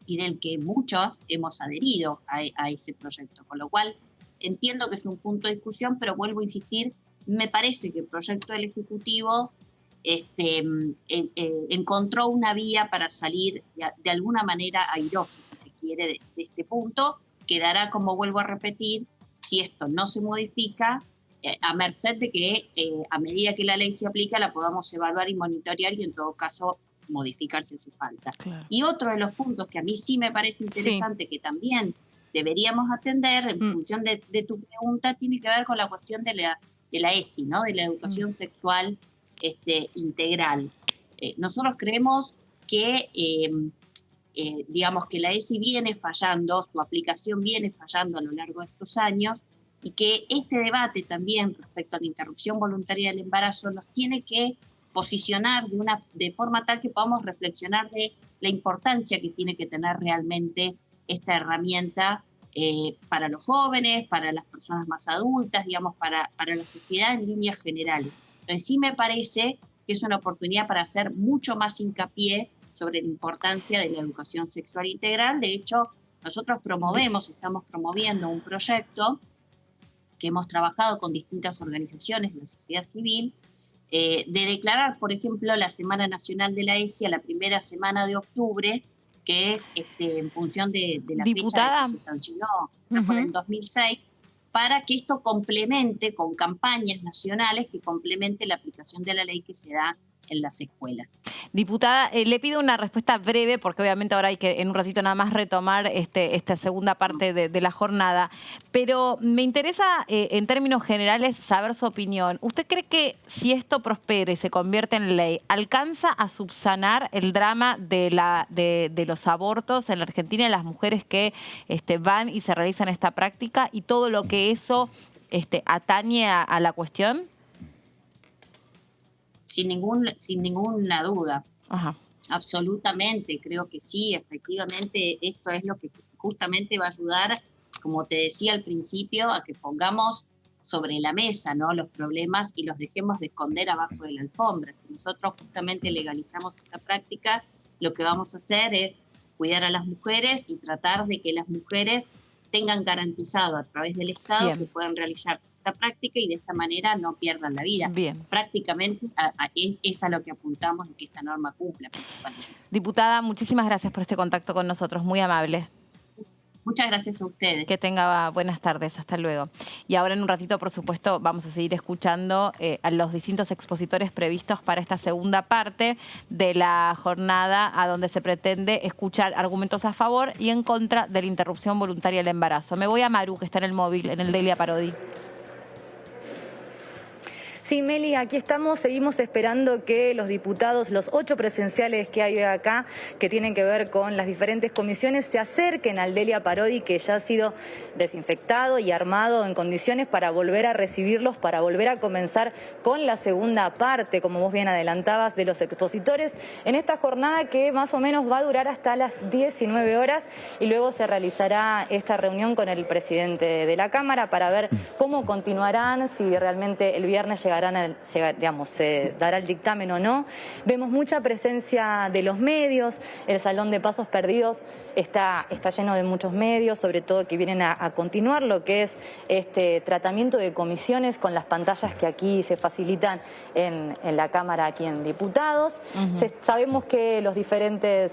y del que muchos hemos adherido a ese proyecto, con lo cual entiendo que es un punto de discusión, pero vuelvo a insistir, me parece que el proyecto del Ejecutivo encontró una vía para salir de alguna manera airoso, si se quiere, de este punto. Quedará, como vuelvo a repetir, si esto no se modifica, a merced de que a medida que la ley se aplica la podamos evaluar y monitorear y en todo caso modificar si hace falta. Claro. Y otro de los puntos que a mí sí me parece interesante, que también deberíamos atender en función de tu pregunta, tiene que ver con la cuestión de la ESI, ¿no? De la educación sexual integral. Nosotros creemos que digamos que la ESI viene fallando, su aplicación viene fallando a lo largo de estos años, y que este debate también respecto a la interrupción voluntaria del embarazo nos tiene que posicionar de forma tal que podamos reflexionar de la importancia que tiene que tener realmente esta herramienta para los jóvenes, para las personas más adultas, digamos, para la sociedad en líneas generales. Entonces sí me parece que es una oportunidad para hacer mucho más hincapié sobre la importancia de la educación sexual integral. De hecho, nosotros estamos promoviendo un proyecto que hemos trabajado con distintas organizaciones de la sociedad civil, de declarar, por ejemplo, la Semana Nacional de la ESI a la primera semana de octubre, que es en función de la fecha que se sancionó por el 2006, para que esto complemente con campañas nacionales que complemente la aplicación de la ley que se da en las escuelas. Diputada, le pido una respuesta breve, porque obviamente ahora hay que en un ratito nada más retomar esta segunda parte de la jornada, pero me interesa en términos generales saber su opinión. ¿Usted cree que si esto prospera y se convierte en ley, alcanza a subsanar el drama de los abortos en la Argentina y las mujeres que van y se realizan esta práctica y todo lo que eso atañe a la cuestión? Sin ninguna duda. Ajá. Absolutamente, creo que sí, efectivamente esto es lo que justamente va a ayudar, como te decía al principio, a que pongamos sobre la mesa, ¿no?, los problemas y los dejemos de esconder abajo de la alfombra. Si nosotros justamente legalizamos esta práctica, lo que vamos a hacer es cuidar a las mujeres y tratar de que las mujeres tengan garantizado a través del Estado que puedan realizar esta práctica y de esta manera no pierdan la vida. Bien. Prácticamente es a lo que apuntamos de que esta norma cumpla principalmente. Diputada, muchísimas gracias por este contacto con nosotros, muy amable. Muchas gracias a ustedes. Que tenga buenas tardes, hasta luego. Y ahora en un ratito, por supuesto, vamos a seguir escuchando a los distintos expositores previstos para esta segunda parte de la jornada, a donde se pretende escuchar argumentos a favor y en contra de la interrupción voluntaria del embarazo. Me voy a Maru, que está en el móvil, en el Delia Parodi. Sí, Meli, aquí estamos, seguimos esperando que los diputados, los 8 presenciales que hay acá, que tienen que ver con las diferentes comisiones, se acerquen al Delia Parodi, que ya ha sido desinfectado y armado en condiciones para volver a recibirlos, para volver a comenzar con la segunda parte, como vos bien adelantabas, de los expositores, en esta jornada que más o menos va a durar hasta las 19 horas y luego se realizará esta reunión con el presidente de la Cámara para ver cómo continuarán, si realmente el viernes se dará el dictamen o no. Vemos mucha presencia de los medios, el Salón de Pasos Perdidos está lleno de muchos medios, sobre todo que vienen a continuar lo que es este tratamiento de comisiones con las pantallas que aquí se facilitan en la Cámara, aquí en Diputados. Sabemos que los diferentes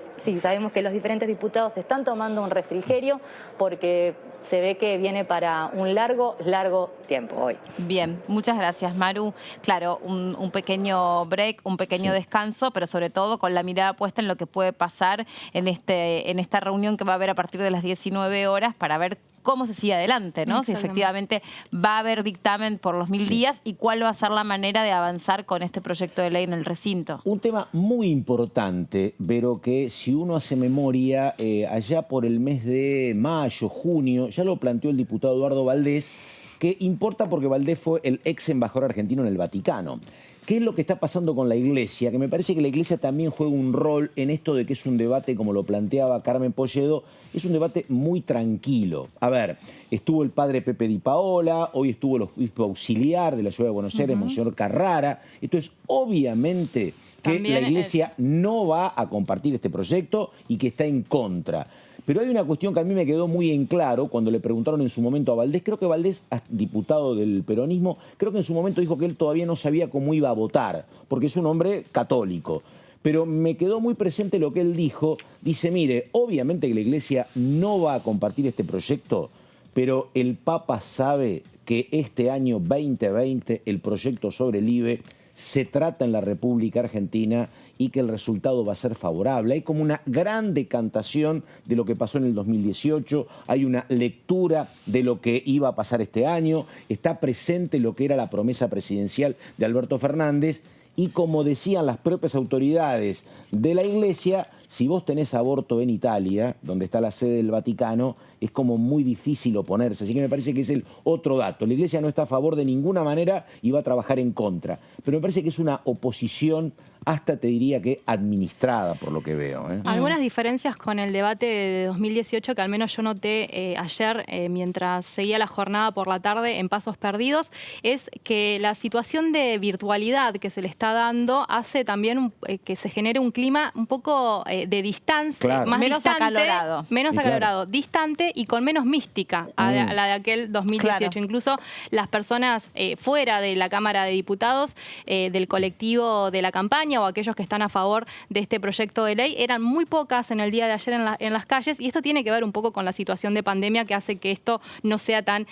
diputados están tomando un refrigerio porque se ve que viene para un largo tiempo hoy. Bien, muchas gracias, Maru. Claro, un pequeño break, un pequeño descanso, pero sobre todo con la mirada puesta en lo que puede pasar en esta reunión que va a haber a partir de las 19 horas para ver cómo se sigue adelante, ¿no? Si efectivamente va a haber dictamen por los 1000 días y cuál va a ser la manera de avanzar con este proyecto de ley en el recinto. Un tema muy importante, pero que si uno hace memoria, allá por el mes de mayo, junio, ya lo planteó el diputado Eduardo Valdés, que importa porque Valdés fue el ex embajador argentino en el Vaticano, ¿Qué es lo que está pasando con la Iglesia? Que me parece que la Iglesia también juega un rol en esto de que es un debate, como lo planteaba Carmen Polledo, es un debate muy tranquilo. A ver, estuvo el padre Pepe Di Paola, hoy estuvo el obispo auxiliar de la ciudad de Buenos Aires, Monseñor Carrara. Entonces, obviamente que También la Iglesia no va a compartir este proyecto y que está en contra. Pero hay una cuestión que a mí me quedó muy en claro cuando le preguntaron en su momento a Valdés. Creo que Valdés, diputado del peronismo, creo que en su momento dijo que él todavía no sabía cómo iba a votar, porque es un hombre católico. Pero me quedó muy presente lo que él dijo. Dice, mire, obviamente que la Iglesia no va a compartir este proyecto, pero el Papa sabe que este año 2020 el proyecto sobre el IVE se trata en la República Argentina y que el resultado va a ser favorable. Hay como una gran decantación de lo que pasó en el 2018, hay una lectura de lo que iba a pasar este año, está presente lo que era la promesa presidencial de Alberto Fernández y como decían las propias autoridades de la Iglesia, si vos tenés aborto en Italia, donde está la sede del Vaticano, es como muy difícil oponerse. Así que me parece que es el otro dato. La Iglesia no está a favor de ninguna manera y va a trabajar en contra. Pero me parece que es una oposición hasta te diría que administrada, por lo que veo, ¿eh? Algunas diferencias con el debate de 2018 que al menos yo noté ayer mientras seguía la jornada por la tarde en Pasos Perdidos, es que la situación de virtualidad que se le está dando hace también que se genere un clima un poco de distancia, Claro. más Menos distante, acalorado. menos Y claro. acalorado, distante y con menos mística a la de aquel 2018. Claro. Incluso las personas fuera de la Cámara de Diputados, del colectivo de la campaña o aquellos que están a favor de este proyecto de ley, eran muy pocas en el día de ayer en las calles, y esto tiene que ver un poco con la situación de pandemia que hace que esto no sea tan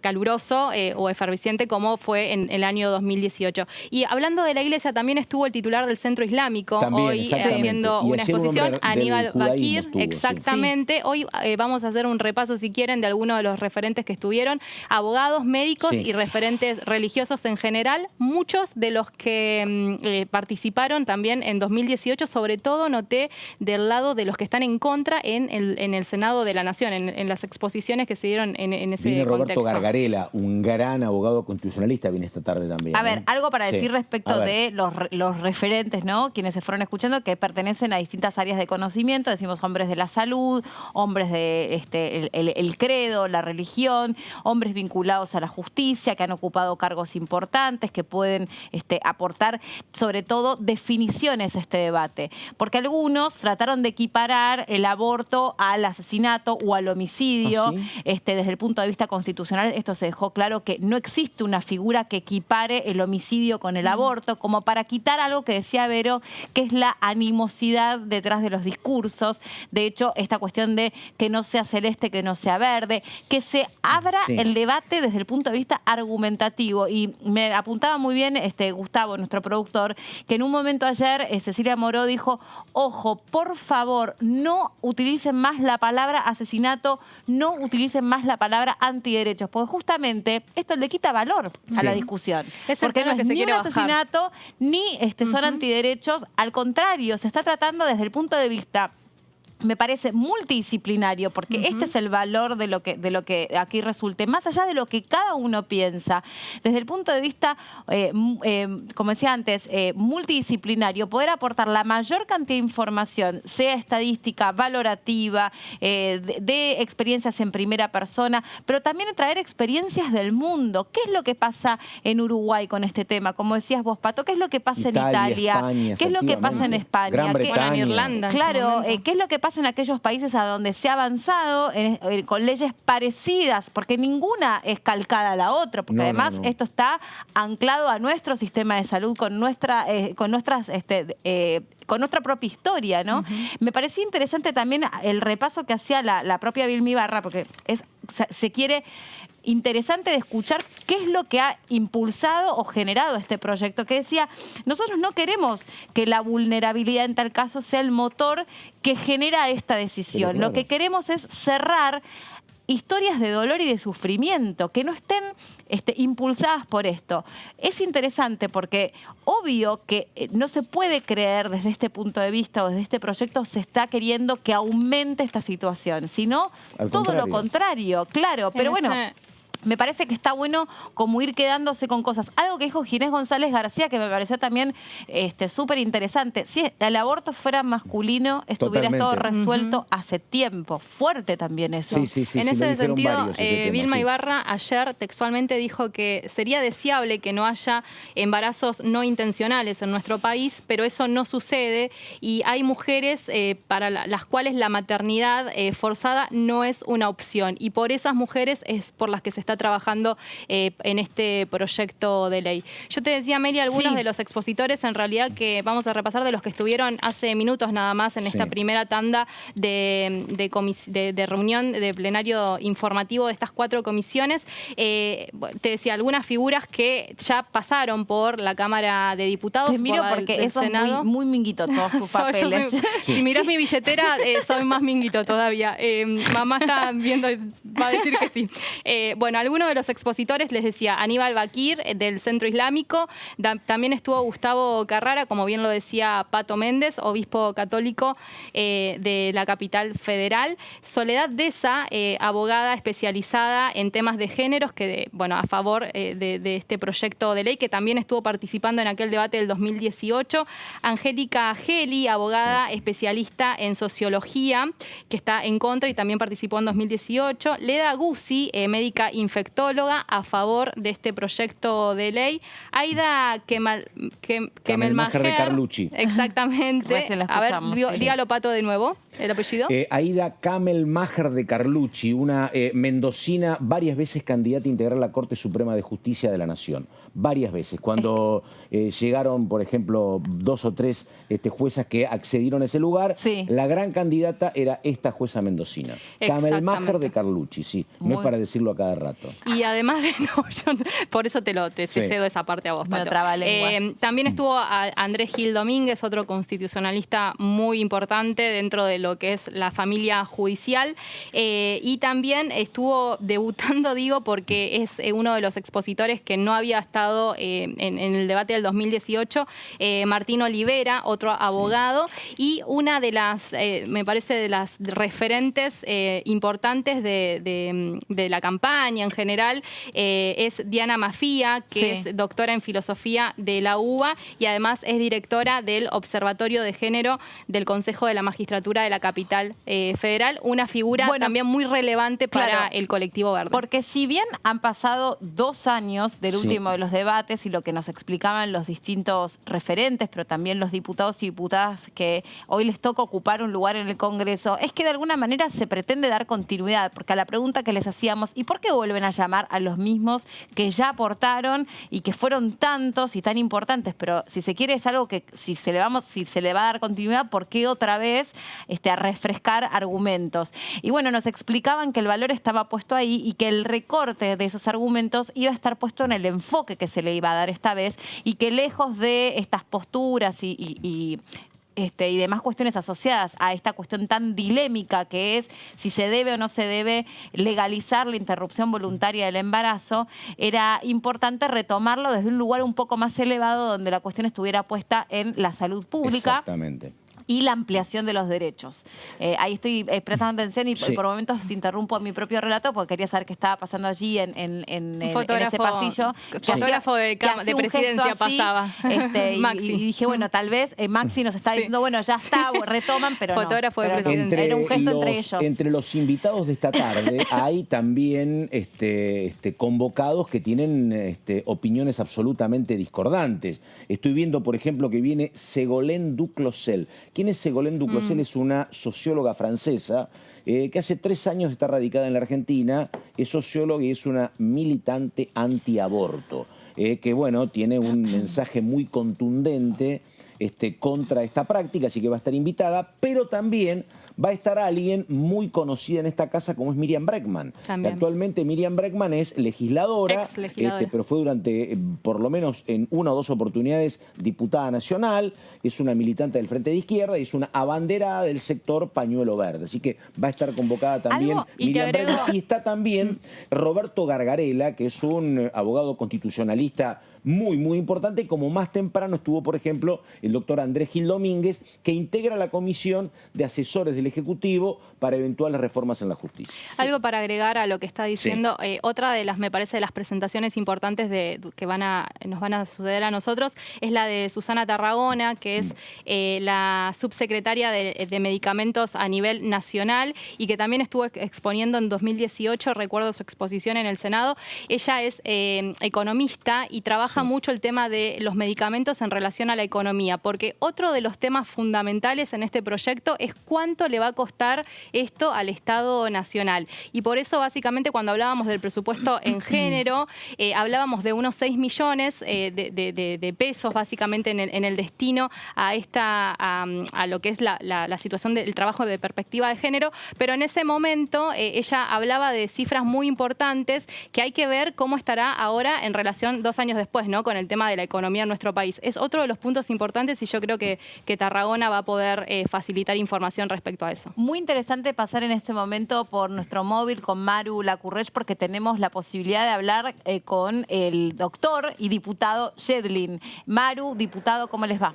caluroso o efervesciente como fue en el año 2018. Y hablando de la Iglesia, también estuvo el titular del Centro Islámico También, hoy exactamente. haciendo Y una ayer un exposición, hombre del Aníbal judaísmo Bakir, estuvo, sí. exactamente. Hoy vamos a hacer un repaso, si quieren, de algunos de los referentes que estuvieron, abogados, médicos Sí. y referentes religiosos en general, muchos de los que participaron también en 2018, sobre todo noté del lado de los que están en contra en el Senado de la Nación, en las exposiciones que se dieron en ese Viene Roberto contexto. Gargarela, un gran abogado constitucionalista, viene esta tarde también. A ver, algo para Sí. decir respecto A ver. de los referentes, ¿no? Quienes se fueron escuchando, que pertenecen a distintas áreas de conocimiento, decimos hombres de la salud, hombres de el credo, la religión, hombres vinculados a la justicia, que han ocupado cargos importantes, que pueden aportar sobre todo definiciones a este debate. Porque algunos trataron de equiparar el aborto al asesinato o al homicidio. ¿Ah, sí? Desde el punto de vista constitucional, esto se dejó claro que no existe una figura que equipare el homicidio con el aborto, como para quitar algo que decía Vero, que es la animosidad detrás de los discursos. De hecho, esta cuestión de que no sea celeste, que no sea verde, que se abra Sí. el debate desde el punto de vista argumentativo. Y me apuntaba muy bien Gustavo, nuestro productor, que en un momento ayer Cecilia Moró dijo, ojo, por favor, no utilicen más la palabra asesinato, no utilicen más la palabra antiderechos, porque justamente esto le quita valor a la discusión. Es el Porque tema no que es se ni un quiere bajar. asesinato, ni son antiderechos, al contrario, se está tratando desde el punto de vista, me parece, multidisciplinario, porque este es el valor de lo que aquí resulte, más allá de lo que cada uno piensa, desde el punto de vista, como decía antes, multidisciplinario, poder aportar la mayor cantidad de información, sea estadística, valorativa, de experiencias en primera persona, pero también traer experiencias del mundo. ¿Qué es lo que pasa en Uruguay con este tema? Como decías vos, Pato, ¿qué es lo que pasa en Italia? España, ¿Qué es lo que pasa en efectivamente. España? Gran ¿Qué- Bretaña. Bueno, en Irlanda. en su Claro, momento. ¿qué es lo que pasa en aquellos países a donde se ha avanzado con leyes parecidas? Porque ninguna es calcada a la otra, porque No, además no. esto está anclado a nuestro sistema de salud, con nuestra propia historia, ¿no? Me parecía interesante también el repaso que hacía la propia Vilma Ibarra, porque se quiere interesante de escuchar qué es lo que ha impulsado o generado este proyecto, que decía, nosotros no queremos que la vulnerabilidad en tal caso sea el motor que genera esta decisión. Pero claro. Lo que queremos es cerrar historias de dolor y de sufrimiento, que no estén impulsadas por esto. Es interesante porque obvio que no se puede creer desde este punto de vista o desde este proyecto se está queriendo que aumente esta situación, sino Al todo lo contrario. contrario, claro. Pero En bueno, ese- me parece que está bueno como ir quedándose con cosas. Algo que dijo Ginés González García que me pareció también súper interesante. Si el aborto fuera masculino, estuviera todo resuelto hace tiempo. Fuerte también eso. Sí, en ese sentido, varios, Vilma sí. Ibarra ayer textualmente dijo que sería deseable que no haya embarazos no intencionales en nuestro país, pero eso no sucede y hay mujeres para las cuales la maternidad forzada no es una opción y por esas mujeres es por las que se está trabajando en este proyecto de ley. Yo te decía, Meli, algunos de los expositores en realidad que vamos a repasar de los que estuvieron hace minutos nada más en esta primera tanda de reunión de plenario informativo de estas 4 comisiones. Te decía, algunas figuras que ya pasaron por la Cámara de Diputados, Te miro porque eso Senado. Es muy minguito todos tus papeles. Si mirás mi billetera, soy más minguito todavía. Mamá está viendo, va a decir que sí. Bueno, algunos de los expositores, les decía, Aníbal Bakir, del Centro Islámico, también estuvo Gustavo Carrara, como bien lo decía Pato Méndez, obispo católico de la capital federal, Soledad Deza, abogada especializada en temas de géneros, que bueno, a favor de este proyecto de ley, que también estuvo participando en aquel debate del 2018, Angélica Geli, abogada especialista en sociología, que está en contra y también participó en 2018, Leda Guzzi, médica infectóloga, a favor de este proyecto de ley, Aida Kemelmacher de Carlucci. Exactamente. A ver, dígalo, Pato, de nuevo, el apellido. Aida Kemelmacher de Carlucci, una mendocina, varias veces candidata a integrar la Corte Suprema de Justicia de la Nación. Varias veces. Cuando llegaron, por ejemplo, 2 o 3 juezas que accedieron a ese lugar, la gran candidata era esta jueza mendocina. Kemelmacher de Carlucci, sí. No es para decirlo a cada rato. Y además de por eso te cedo esa parte a vos, Pato. También estuvo Andrés Gil Domínguez, otro constitucionalista muy importante dentro de lo que es la familia judicial. Y también estuvo debutando, digo, porque es uno de los expositores que no había estado en el debate del 2018, Martín Olivera, otro abogado, y una de las, me parece, de las referentes importantes de la campaña en general, es Diana Mafía, que es doctora en filosofía de la UBA y además es directora del Observatorio de Género del Consejo de la Magistratura de la Capital Federal, una figura también muy relevante para el colectivo verde. Porque si bien han pasado 2 años del último de los debates y lo que nos explicaban los distintos referentes, pero también los diputados y diputadas que hoy les toca ocupar un lugar en el Congreso, es que de alguna manera se pretende dar continuidad, porque a la pregunta que les hacíamos, ¿y por qué vuelven a llamar a los mismos que ya aportaron y que fueron tantos y tan importantes? Pero si se quiere es algo que si se le va a dar continuidad, ¿por qué otra vez a refrescar argumentos? Y bueno, nos explicaban que el valor estaba puesto ahí y que el recorte de esos argumentos iba a estar puesto en el enfoque que se le iba a dar esta vez y que lejos de estas posturas y demás cuestiones asociadas a esta cuestión tan dilémica que es si se debe o no se debe legalizar la interrupción voluntaria del embarazo, era importante retomarlo desde un lugar un poco más elevado donde la cuestión estuviera puesta en la salud pública. Exactamente. Y la ampliación de los derechos. Ahí estoy prestando atención y por momentos interrumpo mi propio relato porque quería saber qué estaba pasando allí en ese pasillo. Fotógrafo de presidencia pasaba. Y dije, bueno, tal vez Maxi nos está diciendo, bueno, ya está, retoman, pero fotógrafo no. de presidencia. Era un gesto entre ellos. Entre los invitados de esta tarde hay también convocados que tienen opiniones absolutamente discordantes. Estoy viendo, por ejemplo, que viene Ségolène Duclosel. ¿Quién es Ségolène Duclosel? Es una socióloga francesa que hace 3 años está radicada en la Argentina, es socióloga y es una militante antiaborto, que bueno, tiene un mensaje muy contundente contra esta práctica, así que va a estar invitada, pero también va a estar alguien muy conocida en esta casa como es Miriam Bregman. Actualmente Miriam Bregman es legisladora, pero fue durante, por lo menos en 1 o 2 oportunidades, diputada nacional, es una militante del Frente de Izquierda y es una abanderada del sector pañuelo verde. Así que va a estar convocada también Miriam Bregman. Y está también Roberto Gargarella, que es un abogado constitucionalista muy, muy importante, como más temprano estuvo, por ejemplo, el doctor Andrés Gil Domínguez, que integra la comisión de asesores del Ejecutivo para eventuales reformas en la justicia. Algo para agregar a lo que está diciendo, otra de las, me parece, de las presentaciones importantes que nos van a suceder a nosotros es la de Susana Tarragona, que es la subsecretaria de Medicamentos a nivel nacional y que también estuvo exponiendo en 2018, recuerdo su exposición en el Senado. Ella es economista y trabaja mucho el tema de los medicamentos en relación a la economía, porque otro de los temas fundamentales en este proyecto es cuánto le va a costar esto al Estado Nacional. Y por eso, básicamente, cuando hablábamos del presupuesto en género, hablábamos de unos 6 millones de pesos, básicamente, en el destino a lo que es la situación del trabajo de perspectiva de género, pero en ese momento ella hablaba de cifras muy importantes que hay que ver cómo estará ahora en relación 2 años después, ¿no? Con el tema de la economía en nuestro país. Es otro de los puntos importantes y yo creo que Tarragona va a poder facilitar información respecto a eso. Muy interesante pasar en este momento por nuestro móvil con Maru Lacurrech porque tenemos la posibilidad de hablar con el doctor y diputado Yedlin. Maru, diputado, ¿cómo les va?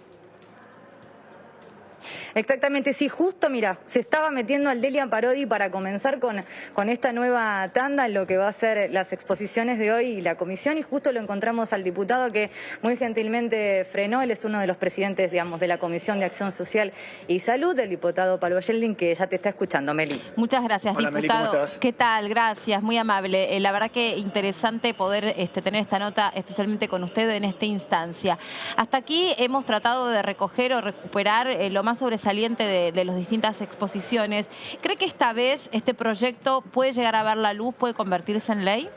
Exactamente, sí, justo, mira, se estaba metiendo Aldelia Parodi para comenzar con esta nueva tanda en lo que va a ser las exposiciones de hoy y la comisión, y justo lo encontramos al diputado que muy gentilmente frenó. Él es uno de los presidentes, digamos, de la Comisión de Acción Social y Salud, el diputado Pablo Yedlin, que ya te está escuchando, Meli. Muchas gracias, Hola, diputado. Meli, ¿cómo estás? ¿Qué tal? Gracias, muy amable. La verdad que interesante poder tener esta nota especialmente con usted en esta instancia. Hasta aquí hemos tratado de recoger o recuperar lo más sobresaliente de las distintas exposiciones. ¿Cree que esta vez este proyecto puede llegar a ver la luz, puede convertirse en ley?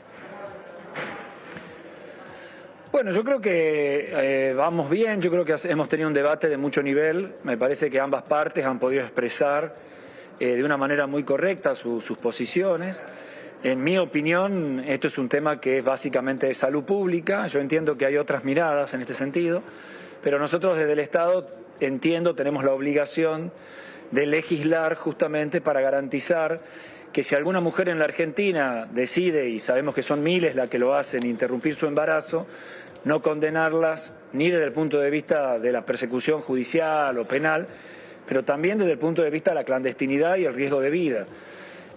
Bueno, yo creo que vamos bien, yo creo que hemos tenido un debate de mucho nivel, me parece que ambas partes han podido expresar de una manera muy correcta sus posiciones. En mi opinión, esto es un tema que es básicamente de salud pública, yo entiendo que hay otras miradas en este sentido, pero nosotros desde el Estado, tenemos la obligación de legislar justamente para garantizar que si alguna mujer en la Argentina decide, y sabemos que son miles las que lo hacen, interrumpir su embarazo, no condenarlas ni desde el punto de vista de la persecución judicial o penal, pero también desde el punto de vista de la clandestinidad y el riesgo de vida.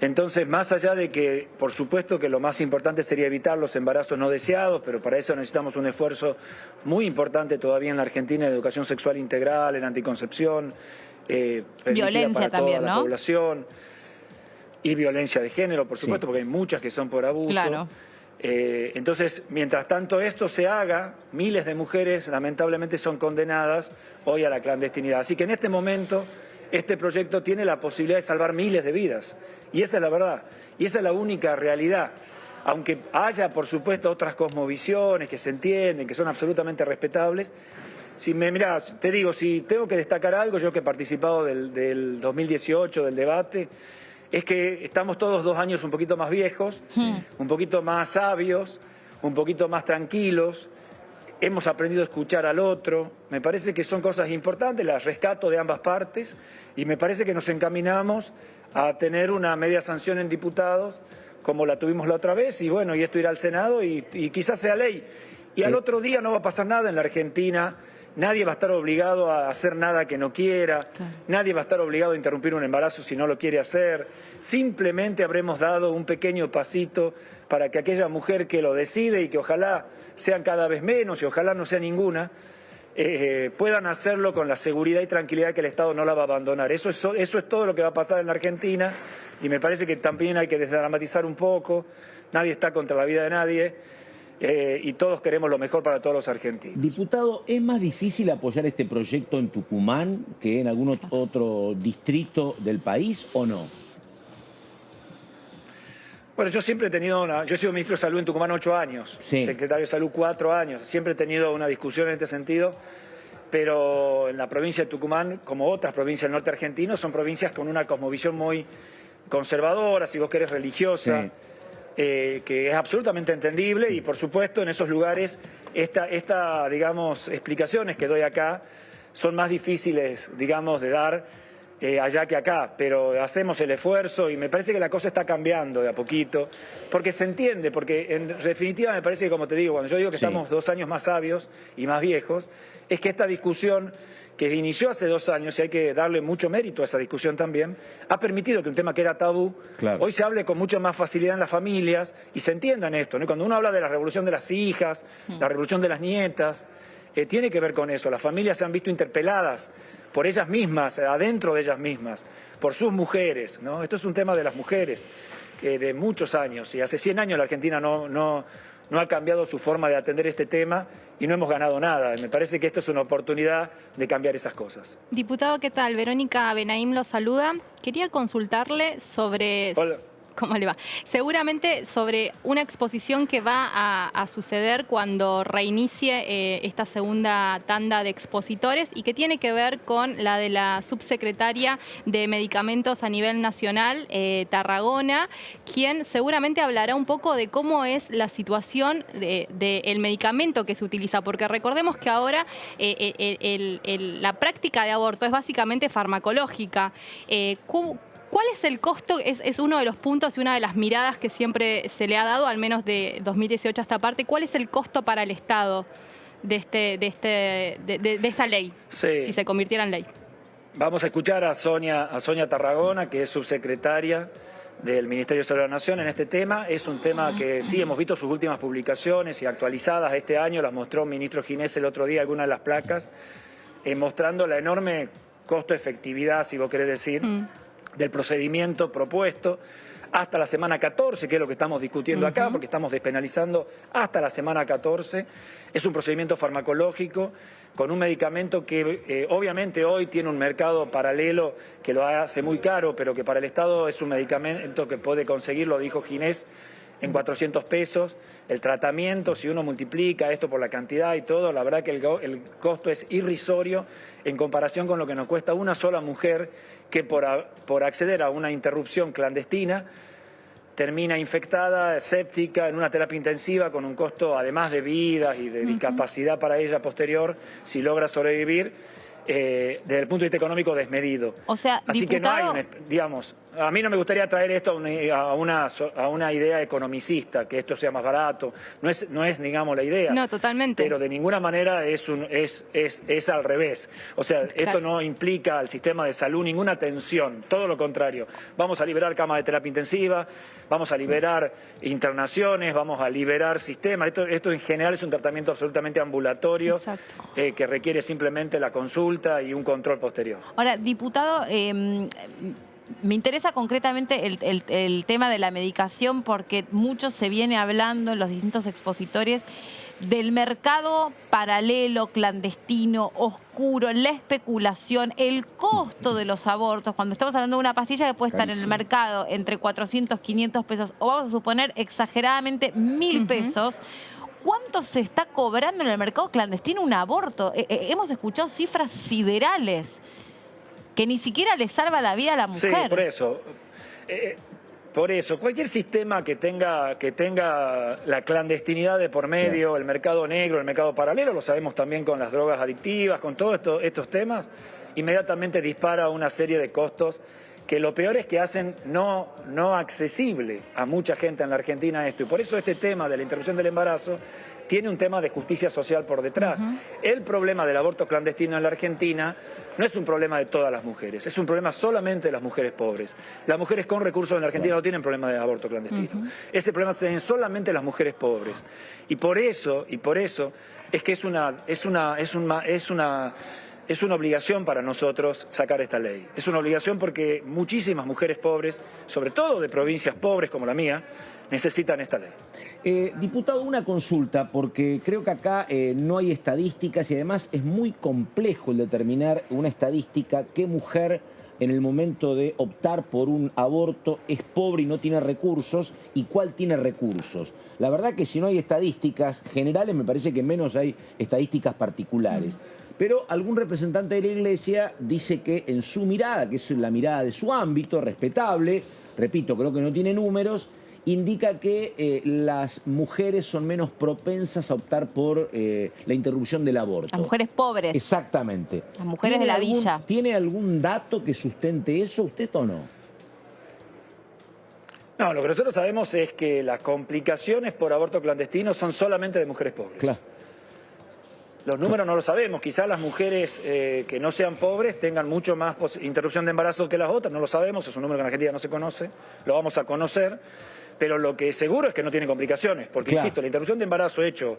Entonces, más allá de que, por supuesto, que lo más importante sería evitar los embarazos no deseados, pero para eso necesitamos un esfuerzo muy importante todavía en la Argentina de educación sexual integral, en anticoncepción, violencia para también, toda la ¿no? población, y violencia de género, por supuesto, porque hay muchas que son por abuso. Claro. Entonces, mientras tanto esto se haga, miles de mujeres lamentablemente son condenadas hoy a la clandestinidad. Así que en este momento este proyecto tiene la posibilidad de salvar miles de vidas. Y esa es la verdad. Y esa es la única realidad. Aunque haya, por supuesto, otras cosmovisiones que se entienden, que son absolutamente respetables. Mirá, te digo, si tengo que destacar algo, yo que he participado del 2018, del debate, es que estamos todos 2 años un poquito más viejos, un poquito más sabios, un poquito más tranquilos. Hemos aprendido a escuchar al otro. Me parece que son cosas importantes, las rescato de ambas partes, y me parece que nos encaminamos a tener una media sanción en diputados, como la tuvimos la otra vez, y bueno, y esto irá al Senado y quizás sea ley. Y al otro día no va a pasar nada en la Argentina, nadie va a estar obligado a hacer nada que no quiera, nadie va a estar obligado a interrumpir un embarazo si no lo quiere hacer. Simplemente habremos dado un pequeño pasito para que aquella mujer que lo decide, y que ojalá sean cada vez menos y ojalá no sea ninguna, puedan hacerlo con la seguridad y tranquilidad que el Estado no la va a abandonar. Eso es todo lo que va a pasar en la Argentina, y me parece que también hay que desdramatizar un poco. Nadie está contra la vida de nadie, y todos queremos lo mejor para todos los argentinos. Diputado, ¿es más difícil apoyar este proyecto en Tucumán que en algún otro distrito del país o no? Bueno, yo siempre he tenido yo he sido ministro de Salud en Tucumán 8 años, secretario de Salud 4 años, siempre he tenido una discusión en este sentido, pero en la provincia de Tucumán, como otras provincias del norte argentino, son provincias con una cosmovisión muy conservadora, si vos querés religiosa, que es absolutamente entendible, y por supuesto en esos lugares digamos, explicaciones que doy acá son más difíciles, digamos, de dar allá que acá, pero hacemos el esfuerzo y me parece que la cosa está cambiando de a poquito, porque se entiende, porque en definitiva me parece que, como te digo, cuando yo digo que estamos 2 años más sabios y más viejos, es que esta discusión que inició hace 2 años, y hay que darle mucho mérito a esa discusión también, ha permitido que un tema que era tabú, hoy se hable con mucha más facilidad en las familias y se entienda en esto, ¿no? Cuando uno habla de la revolución de las hijas, la revolución de las nietas, tiene que ver con eso. Las familias se han visto interpeladas por ellas mismas, adentro de ellas mismas, por sus mujeres, ¿no? Esto es un tema de las mujeres de muchos años, y hace 100 años la Argentina no ha cambiado su forma de atender este tema y no hemos ganado nada. Me parece que esto es una oportunidad de cambiar esas cosas. Diputado, ¿qué tal? Verónica Benaim lo saluda. Quería consultarle sobre... Hola. ¿Cómo le va? Seguramente sobre una exposición que va a suceder cuando reinicie esta segunda tanda de expositores y que tiene que ver con la de la subsecretaria de Medicamentos a nivel nacional, Tarragona, quien seguramente hablará un poco de cómo es la situación del medicamento que se utiliza, porque recordemos que ahora la práctica de aborto es básicamente farmacológica. ¿Cuál es el costo? Es uno de los puntos y una de las miradas que siempre se le ha dado, al menos de 2018 a esta parte. ¿Cuál es el costo para el Estado de esta ley, si se convirtiera en ley? Vamos a escuchar a Sonia Tarragona, que es subsecretaria del Ministerio de Salud de la Nación en este tema. Es un tema que sí hemos visto sus últimas publicaciones y actualizadas este año, las mostró el ministro Ginés el otro día, algunas de las placas, mostrando la enorme costo-efectividad, si vos querés decir, del procedimiento propuesto hasta la semana 14, que es lo que estamos discutiendo acá, porque estamos despenalizando hasta la semana 14. Es un procedimiento farmacológico con un medicamento que obviamente hoy tiene un mercado paralelo que lo hace muy caro, pero que para el Estado es un medicamento que puede conseguir, lo dijo Ginés, en 400 pesos. El tratamiento, si uno multiplica esto por la cantidad y todo, la verdad que el costo es irrisorio en comparación con lo que nos cuesta una sola mujer que por acceder a una interrupción clandestina termina infectada, séptica, en una terapia intensiva con un costo, además de vidas y de discapacidad para ella posterior, si logra sobrevivir, desde el punto de vista económico desmedido. O sea, así diputado... que no hay, digamos, a mí no me gustaría traer esto a una idea economicista, que esto sea más barato, no es digamos la idea. No, totalmente. Pero de ninguna manera es al revés. O sea, esto no implica al sistema de salud ninguna tensión, todo lo contrario. Vamos a liberar camas de terapia intensiva, vamos a liberar internaciones, vamos a liberar sistemas. Esto en general es un tratamiento absolutamente ambulatorio, que requiere simplemente la consulta y un control posterior. Ahora, diputado, me interesa concretamente el tema de la medicación, porque mucho se viene hablando en los distintos expositores del mercado paralelo, clandestino, oscuro, la especulación, el costo de los abortos. Cuando estamos hablando de una pastilla que puede estar en el mercado entre 400, 500 pesos, o vamos a suponer exageradamente 1.000 pesos, ¿cuánto se está cobrando en el mercado clandestino un aborto? Hemos escuchado cifras siderales que ni siquiera le salva la vida a la mujer. Sí, por eso. Por eso, cualquier sistema que tenga la clandestinidad de por medio, el mercado negro, el mercado paralelo, lo sabemos también con las drogas adictivas, con todos estos temas, inmediatamente dispara una serie de costos que lo peor es que hacen no accesible a mucha gente en la Argentina esto. Y por eso este tema de la interrupción del embarazo tiene un tema de justicia social por detrás. El problema del aborto clandestino en la Argentina no es un problema de todas las mujeres, es un problema solamente de las mujeres pobres. Las mujeres con recursos en la Argentina no tienen problema de aborto clandestino. Ese problema tienen solamente las mujeres pobres. Y por eso es que es una obligación para nosotros sacar esta ley. Es una obligación porque muchísimas mujeres pobres, sobre todo de provincias pobres como la mía, necesitan esta ley. Diputado, una consulta, porque creo que acá no hay estadísticas y además es muy complejo el determinar una estadística qué mujer en el momento de optar por un aborto es pobre y no tiene recursos y cuál tiene recursos. La verdad que si no hay estadísticas generales, me parece que menos hay estadísticas particulares. Pero algún representante de la Iglesia dice que en su mirada, que es la mirada de su ámbito, respetable, repito, creo que no tiene números, indica que las mujeres son menos propensas a optar por la interrupción del aborto. Las mujeres pobres. Exactamente. Las mujeres de la villa. ¿Tiene algún dato que sustente eso, usted o no? No, lo que nosotros sabemos es que las complicaciones por aborto clandestino son solamente de mujeres pobres. Claro. Los números no lo sabemos, quizás las mujeres que no sean pobres tengan mucho más interrupción de embarazo que las otras, no lo sabemos, es un número que en Argentina no se conoce, lo vamos a conocer, pero lo que es seguro es que no tiene complicaciones, porque claro, insisto, la interrupción de embarazo hecho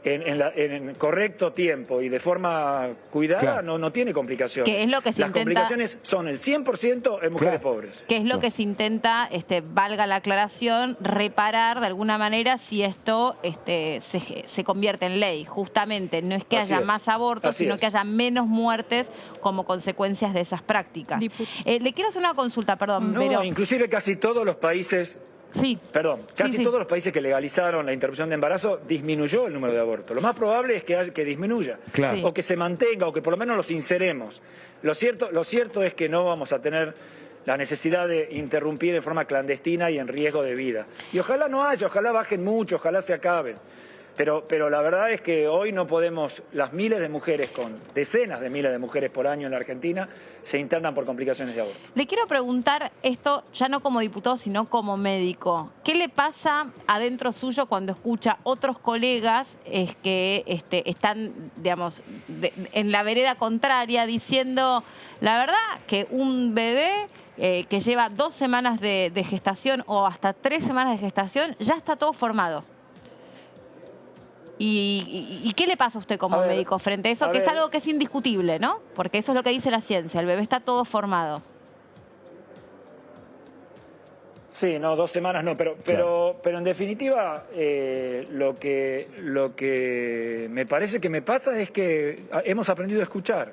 en correcto tiempo y de forma cuidada claro, no tiene complicaciones. Que es lo que se Las intenta... complicaciones son el 100% en mujeres claro, pobres. Que es lo que se intenta, valga la aclaración, reparar de alguna manera si esto se convierte en ley. Justamente, no es que Así haya es. más abortos, Así sino es. que haya menos muertes como consecuencias de esas prácticas. Le quiero hacer una consulta, perdón, No, pero... inclusive casi todos los países... Sí. Perdón, casi sí. todos los países que legalizaron la interrupción de embarazo disminuyó el número de abortos. Lo más probable es que disminuya, claro, Sí. o que se mantenga, o que por lo menos los inseremos. Lo cierto es que no vamos a tener la necesidad de interrumpir en forma clandestina y en riesgo de vida. Y ojalá no haya, ojalá bajen mucho, ojalá se acaben. Pero la verdad es que hoy no podemos, las miles de mujeres, con decenas de miles de mujeres por año en la Argentina, se internan por complicaciones de aborto. Le quiero preguntar esto ya no como diputado, sino como médico. ¿Qué le pasa adentro suyo cuando escucha otros colegas que están, digamos, en la vereda contraria diciendo, la verdad, que un bebé que lleva 2 semanas de gestación o hasta 3 semanas de gestación ya está todo formado? ¿Y qué le pasa a usted como médico frente a eso? Que es algo que es indiscutible, ¿no? Porque eso es lo que dice la ciencia, el bebé está todo formado. Sí, no, 2 semanas no, pero en definitiva lo que me parece que me pasa es que hemos aprendido a escuchar.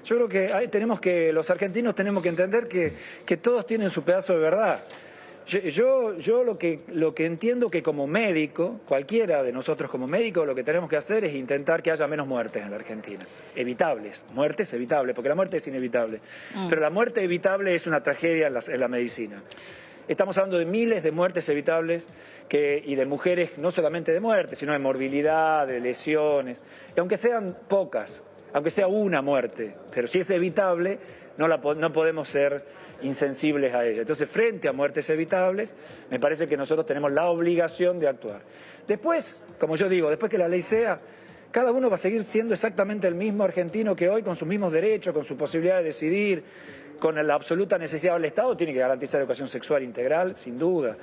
Yo creo que los argentinos tenemos que entender que todos tienen su pedazo de verdad. Yo lo que entiendo que como médico, cualquiera de nosotros como médico, lo que tenemos que hacer es intentar que haya menos muertes en la Argentina. Evitables, muertes evitables, porque la muerte es inevitable. Pero la muerte evitable es una tragedia en la medicina. Estamos hablando de miles de muertes evitables y de mujeres, no solamente de muerte, sino de morbilidad, de lesiones. Y aunque sean pocas, aunque sea una muerte, pero si es evitable, no podemos ser insensibles a ella. Entonces, frente a muertes evitables, me parece que nosotros tenemos la obligación de actuar. Después, como yo digo, después que la ley sea, cada uno va a seguir siendo exactamente el mismo argentino que hoy, con sus mismos derechos, con su posibilidad de decidir, con la absoluta necesidad del Estado. Tiene que garantizar educación sexual integral, sin duda.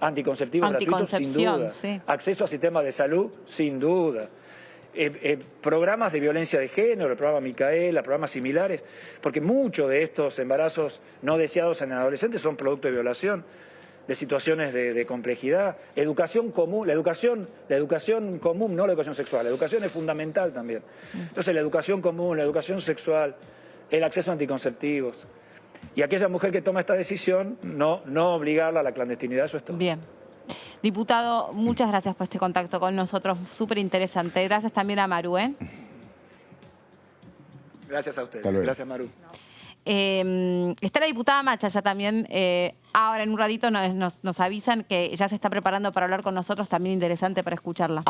Anticonceptivos gratuitos, sin duda. Sí. Acceso a sistemas de salud, sin duda. Programas de violencia de género, el programa Micaela, programas similares, porque muchos de estos embarazos no deseados en adolescentes son producto de violación, de situaciones de complejidad. Educación común, la educación común, no la educación sexual, la educación es fundamental también. Entonces la educación común, la educación sexual, el acceso a anticonceptivos. Y aquella mujer que toma esta decisión, no obligarla a la clandestinidad, eso es todo. Bien. Diputado, muchas gracias por este contacto con nosotros, súper interesante. Gracias también a Maru, Gracias a ustedes. Gracias, Maru. Está la diputada Macha ya también. Ahora en un ratito nos avisan que ya se está preparando para hablar con nosotros, también interesante para escucharla.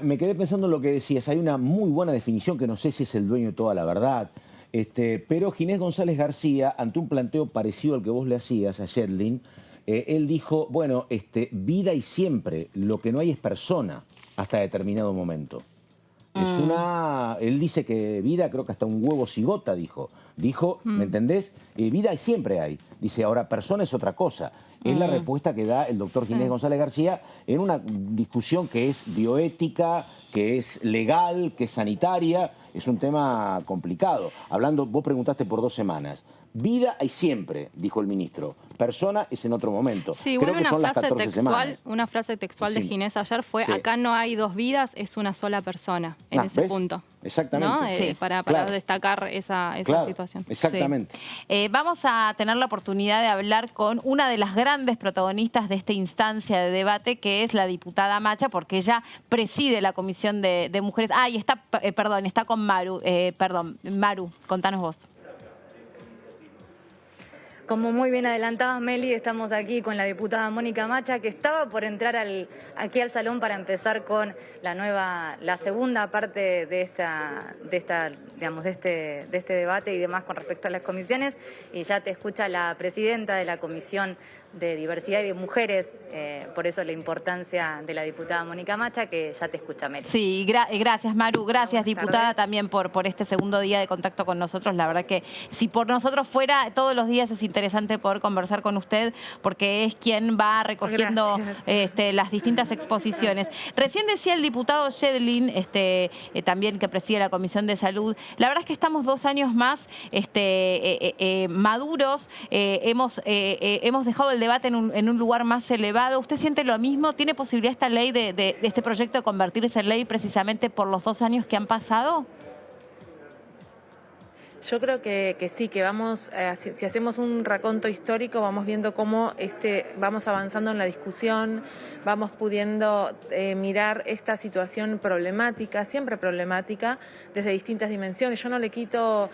Me quedé pensando en lo que decías, hay una muy buena definición que no sé si es el dueño de toda la verdad, pero Ginés González García, ante un planteo parecido al que vos le hacías a Yedlin, él dijo, bueno, vida y siempre, lo que no hay es persona hasta determinado momento. Él dice que vida, creo que hasta un huevo cigota, dijo, ¿me entendés? Vida y siempre hay. Dice, ahora persona es otra cosa. Es la respuesta que da el doctor Ginés González García en una discusión que es bioética, que es legal, que es sanitaria. Es un tema complicado. Vos preguntaste por 2 semanas. Vida hay siempre, dijo el ministro. Persona es en otro momento. Sí, creo igual que son las 14 semanas. Una frase textual de Sí. Ginés ayer fue, Sí. acá no hay 2 vidas, es una sola persona en ese ¿ves? punto. Exactamente. ¿No? Sí. Para Claro. destacar esa Claro, situación. exactamente. Sí. Vamos a tener la oportunidad de hablar con una de las grandes protagonistas de esta instancia de debate, que es la diputada Macha, porque ella preside la Comisión de Mujeres. Y está, está con Maru. Maru, contanos vos. Como muy bien adelantabas, Meli, estamos aquí con la diputada Mónica Macha, que estaba por entrar aquí al salón para empezar con la segunda parte de este debate y demás con respecto a las comisiones. Y ya te escucha la presidenta de la Comisión de Diversidad y de Mujeres, por eso la importancia de la diputada Mónica Macha, que ya te escucha, Meli. Sí, gracias, Maru, gracias, diputada, también por este segundo día de contacto con nosotros. La verdad que si por nosotros fuera, todos los días es interesante poder conversar con usted, porque es quien va recogiendo las distintas exposiciones. Recién decía el diputado Yedlin, también que preside la Comisión de Salud, la verdad es que estamos 2 años más maduros, hemos dejado el debate en un lugar más elevado. ¿Usted siente lo mismo? ¿Tiene posibilidad esta ley de este proyecto de convertirse en ley precisamente por los 2 años que han pasado? Yo creo que sí, que vamos, si hacemos un raconto histórico, vamos viendo cómo vamos avanzando en la discusión, vamos pudiendo mirar esta situación problemática, siempre problemática, desde distintas dimensiones. Yo no le quito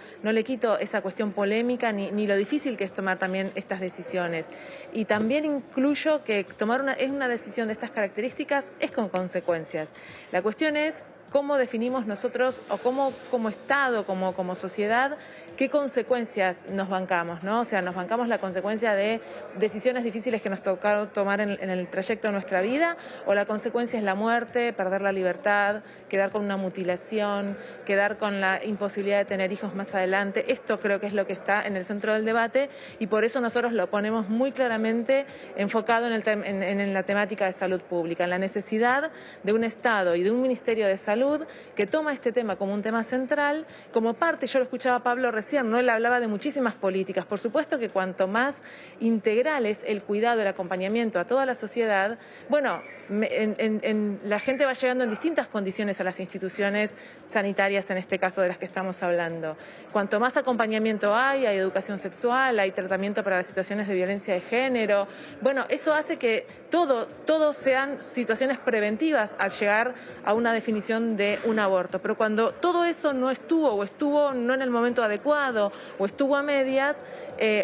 esa cuestión polémica ni lo difícil que es tomar también estas decisiones. Y también incluyo que tomar una decisión de estas características es con consecuencias. La cuestión es cómo definimos nosotros o como Estado, como sociedad, qué consecuencias nos bancamos, ¿no? O sea, nos bancamos la consecuencia de decisiones difíciles que nos tocaron tomar en el trayecto de nuestra vida, o la consecuencia es la muerte, perder la libertad, quedar con una mutilación, quedar con la imposibilidad de tener hijos más adelante. Esto creo que es lo que está en el centro del debate y por eso nosotros lo ponemos muy claramente enfocado en la temática de salud pública, en la necesidad de un Estado y de un Ministerio de Salud que toma este tema como un tema central, como parte, yo lo escuchaba a Pablo recién, ¿no? Él hablaba de muchísimas políticas. Por supuesto que cuanto más integral es el cuidado, el acompañamiento a toda la sociedad, bueno, la gente va llegando en distintas condiciones a las instituciones sanitarias, en este caso de las que estamos hablando. Cuanto más acompañamiento hay educación sexual, hay tratamiento para las situaciones de violencia de género, bueno, eso hace que todos sean situaciones preventivas al llegar a una definición de un aborto. Pero cuando todo eso no estuvo no en el momento adecuado o estuvo a medias,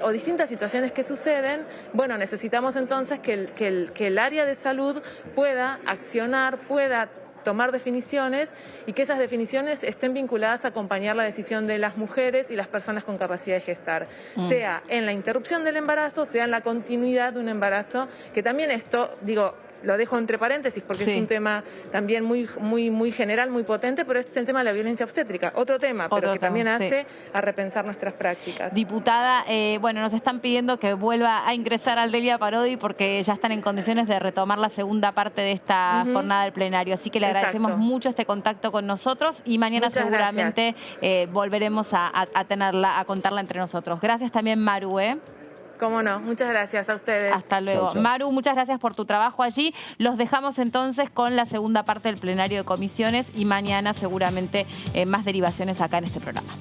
o distintas situaciones que suceden, bueno, necesitamos entonces que el área de salud pueda accionar, pueda tomar definiciones y que esas definiciones estén vinculadas a acompañar la decisión de las mujeres y las personas con capacidad de gestar, sea en la interrupción del embarazo, sea en la continuidad de un embarazo, que también esto, digo, lo dejo entre paréntesis porque es un tema también muy general, muy potente, pero este es el tema de la violencia obstétrica, otro tema, pero que también hace a repensar nuestras prácticas. Diputada, bueno, nos están pidiendo que vuelva a ingresar al Delia Parodi porque ya están en condiciones de retomar la segunda parte de esta jornada del plenario, así que le agradecemos mucho este contacto con nosotros y mañana seguramente volveremos a contarla entre nosotros. Gracias también, Maru, Cómo no, muchas gracias a ustedes. Hasta luego. Chau, chau. Maru, muchas gracias por tu trabajo allí. Los dejamos entonces con la segunda parte del plenario de comisiones y mañana seguramente más derivaciones acá en este programa.